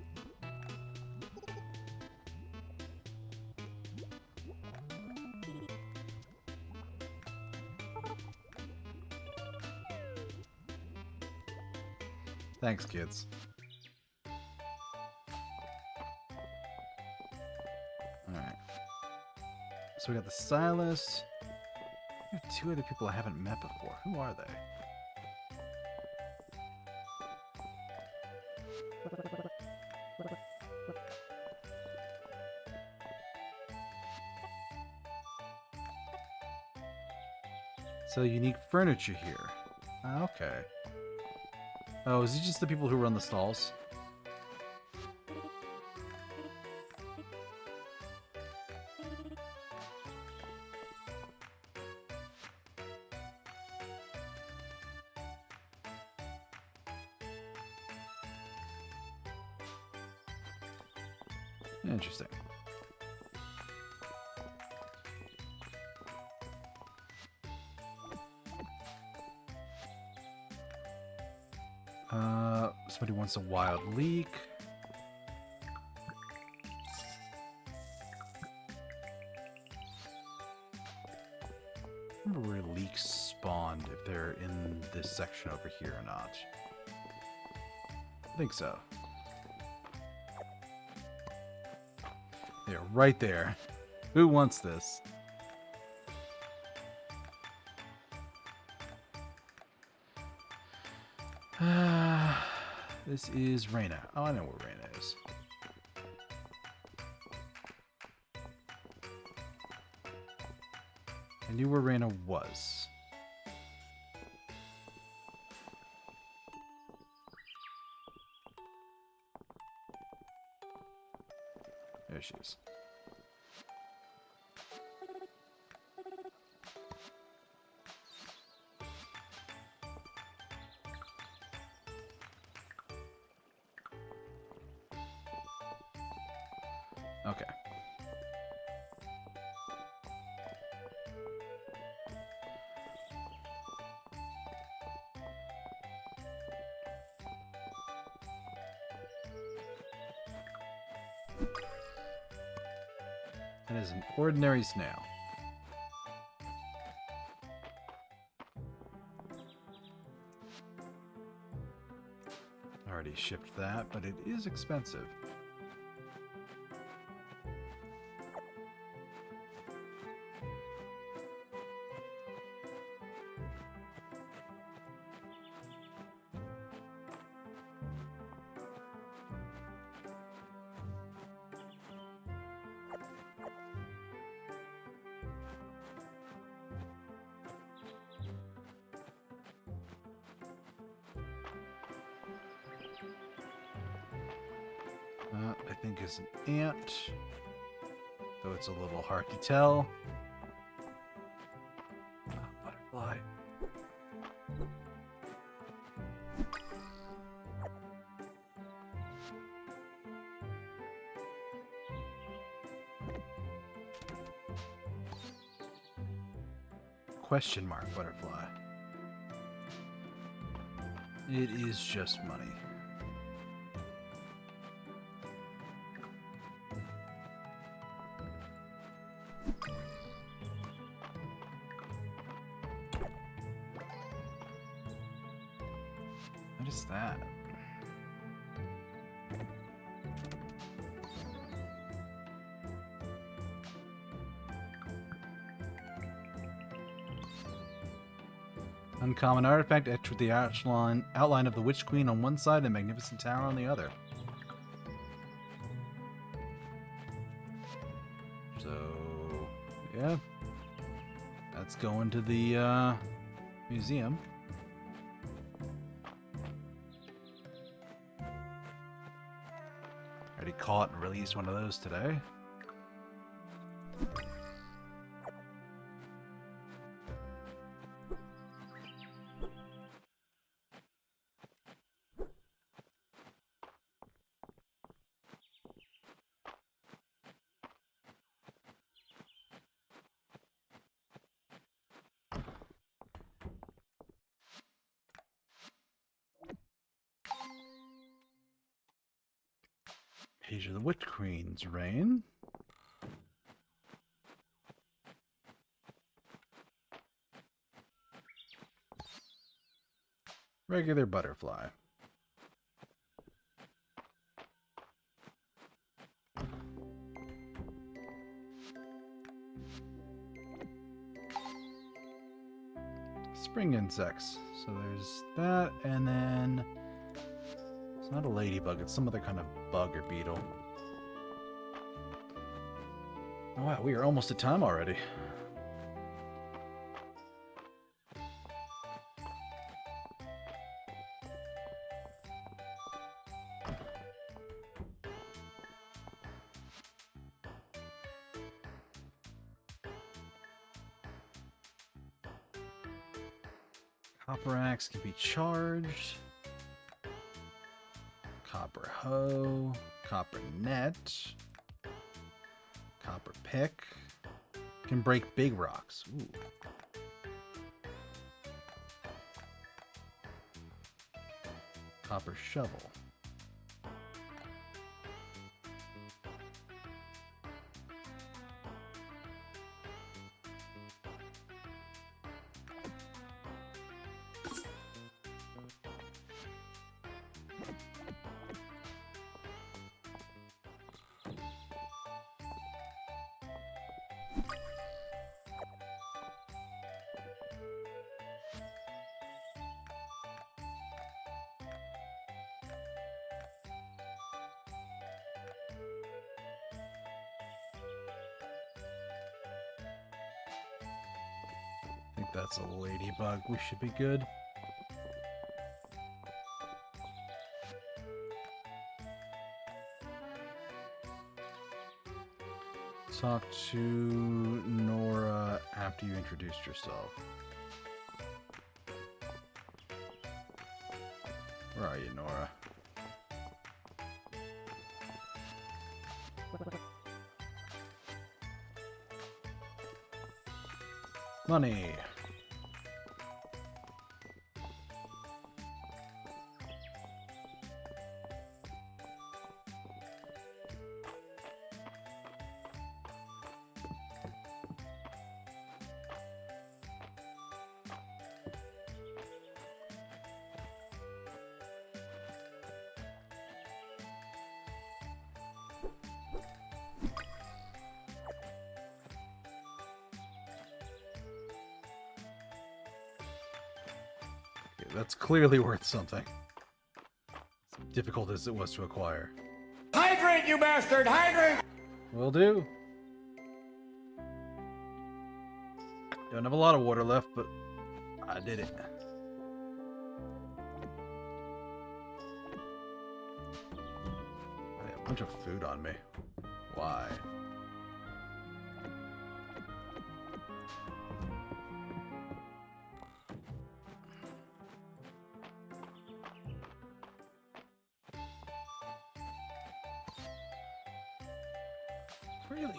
Thanks, kids. Alright. So we got the stylist. We have 2 other people I haven't met before. Who are they? So unique furniture here. Okay. Oh, is it just the people who run the stalls? Interesting. Somebody wants a wild leek. I don't remember where leeks spawned, if they're in this section over here or not. I think so. They're right there. Who wants this? This is Reyna. Oh, I know where Reyna is. I knew where Reyna was. There she is. Okay. That is an ordinary snail. Already shipped that, but it is expensive. I think is an ant, though it's a little hard to tell. Butterfly. Question mark butterfly. It is just money. What is that? Uncommon artifact etched with the outline of the Witch Queen on one side and Magnificent Tower on the other. So, yeah. That's going to the museum. Already caught and released one of those today. Page of the Witch Queen's reign. Regular butterfly. Spring insects. So there's that, and then it's not a ladybug, it's some other kind of bug or beetle. Oh wow, we are almost at time already. Copper axe can be charged. Copper hoe. Copper net. Copper pick. Can break big rocks. Ooh. Copper shovel. I think that's a ladybug. We should be good. Talk to Nora after you introduced yourself. Where are you, Nora? Money. That's clearly worth something. As difficult as it was to acquire. Hydrant, you bastard! Hydrant! Will do. Don't have a lot of water left, but I did it. I have a bunch of food on me. Why? Really?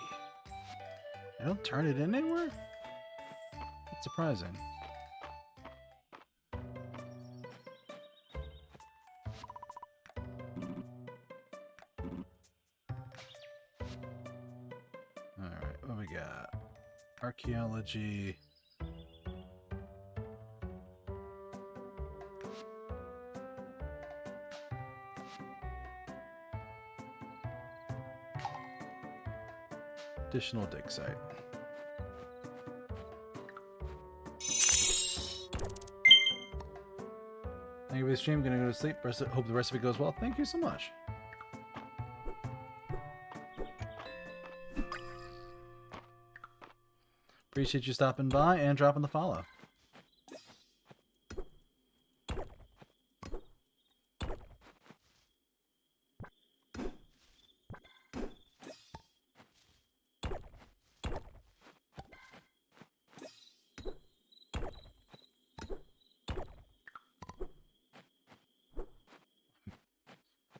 I don't turn it in anywhere? That's surprising. Alright, what we got? Archaeology. Additional dig site. Thank you for the stream. Gonna go to sleep. Hope the rest of it goes well. Thank you so much. Appreciate you stopping by and dropping the follow.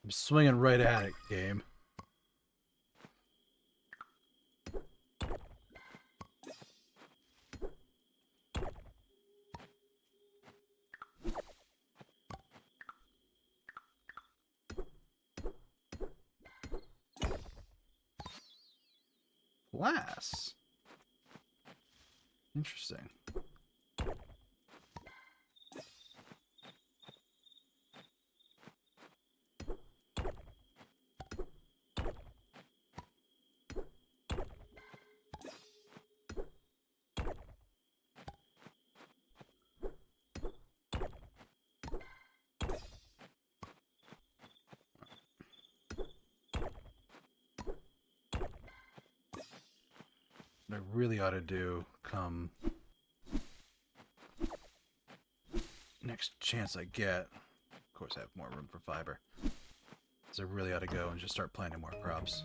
I'm swinging right at it, game. Glass. Interesting. What I really ought to do come next chance I get, of course I have more room for fiber, is I really ought to go and just start planting more crops.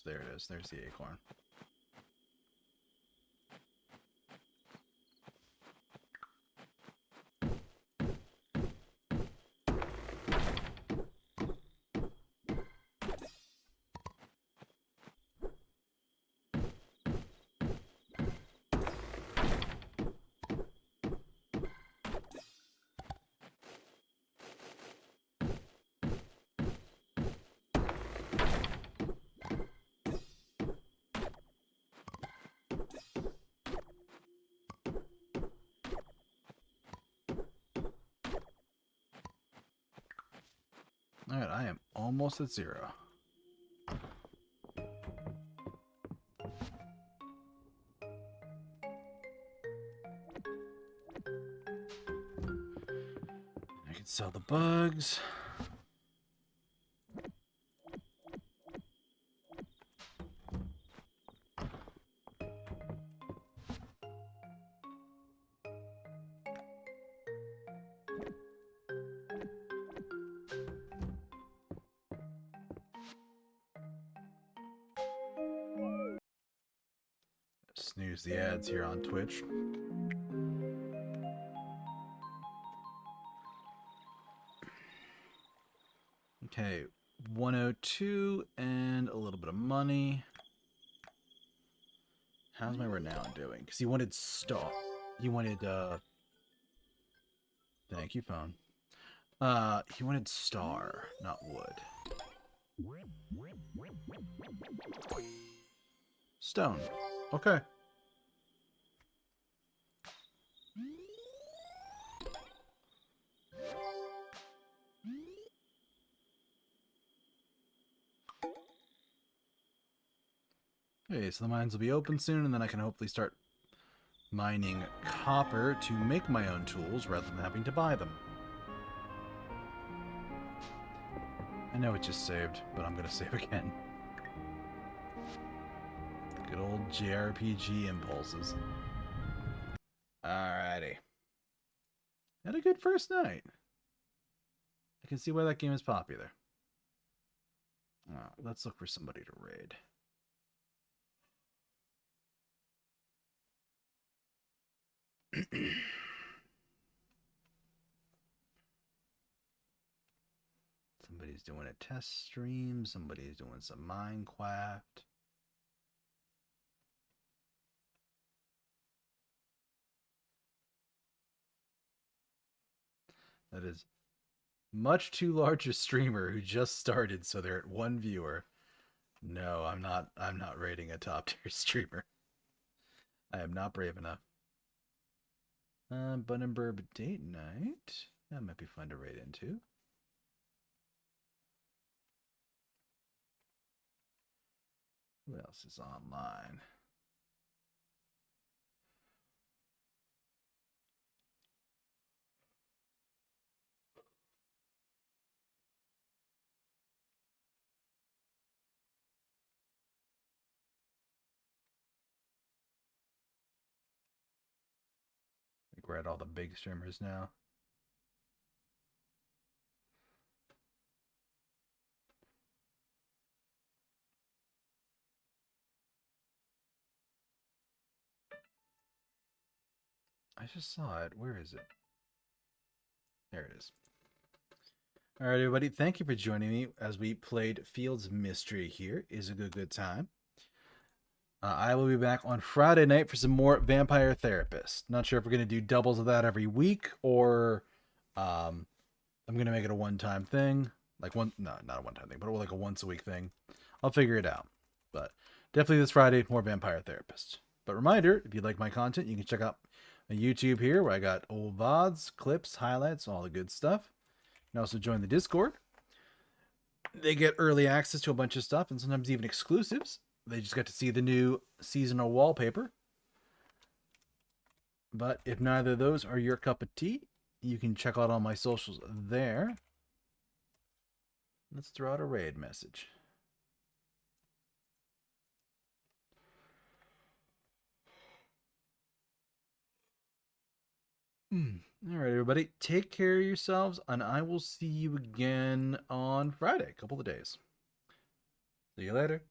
There it is. There's the acorn. Alright, I am almost at 0. I can sell the bugs. Snooze the ads here on Twitch. Okay, 102 and a little bit of money. How's my renown doing? Because he wanted star. He wanted, thank you, phone. He wanted star, not wood. Stone. Okay. Okay, so the mines will be open soon, and then I can hopefully start mining copper to make my own tools rather than having to buy them. I know it just saved, but I'm going to save again. Good old JRPG impulses. Alrighty. Had a good first night. I can see why that game is popular. Let's look for somebody to raid. Somebody's doing a test stream. Somebody's doing some Minecraft. That is much too large a streamer who just started, so they're at 1 viewer. No, I'm not rating a top tier streamer. I am not brave enough. Bunenberg date night. That might be fun to raid into. Who else is online? I think we're at all the big streamers now. I just saw it. Where is it? There it is. All right, everybody. Thank you for joining me as we played Fields of Mistria here. Is a good time. I will be back on Friday night for some more Vampire Therapist. Not sure if we're going to do doubles of that every week or I'm going to make it a one-time thing. Not a one-time thing, but like a once-a-week thing. I'll figure it out. But definitely this Friday, more Vampire Therapist. But reminder, if you like my content, you can check out my YouTube here where I got old VODs, clips, highlights, all the good stuff. You can also join the Discord. They get early access to a bunch of stuff and sometimes even exclusives. They just got to see the new seasonal wallpaper. But if neither of those are your cup of tea, you can check out all my socials there. Let's throw out a raid message. All right, everybody. Take care of yourselves, and I will see you again on Friday, a couple of days. See you later.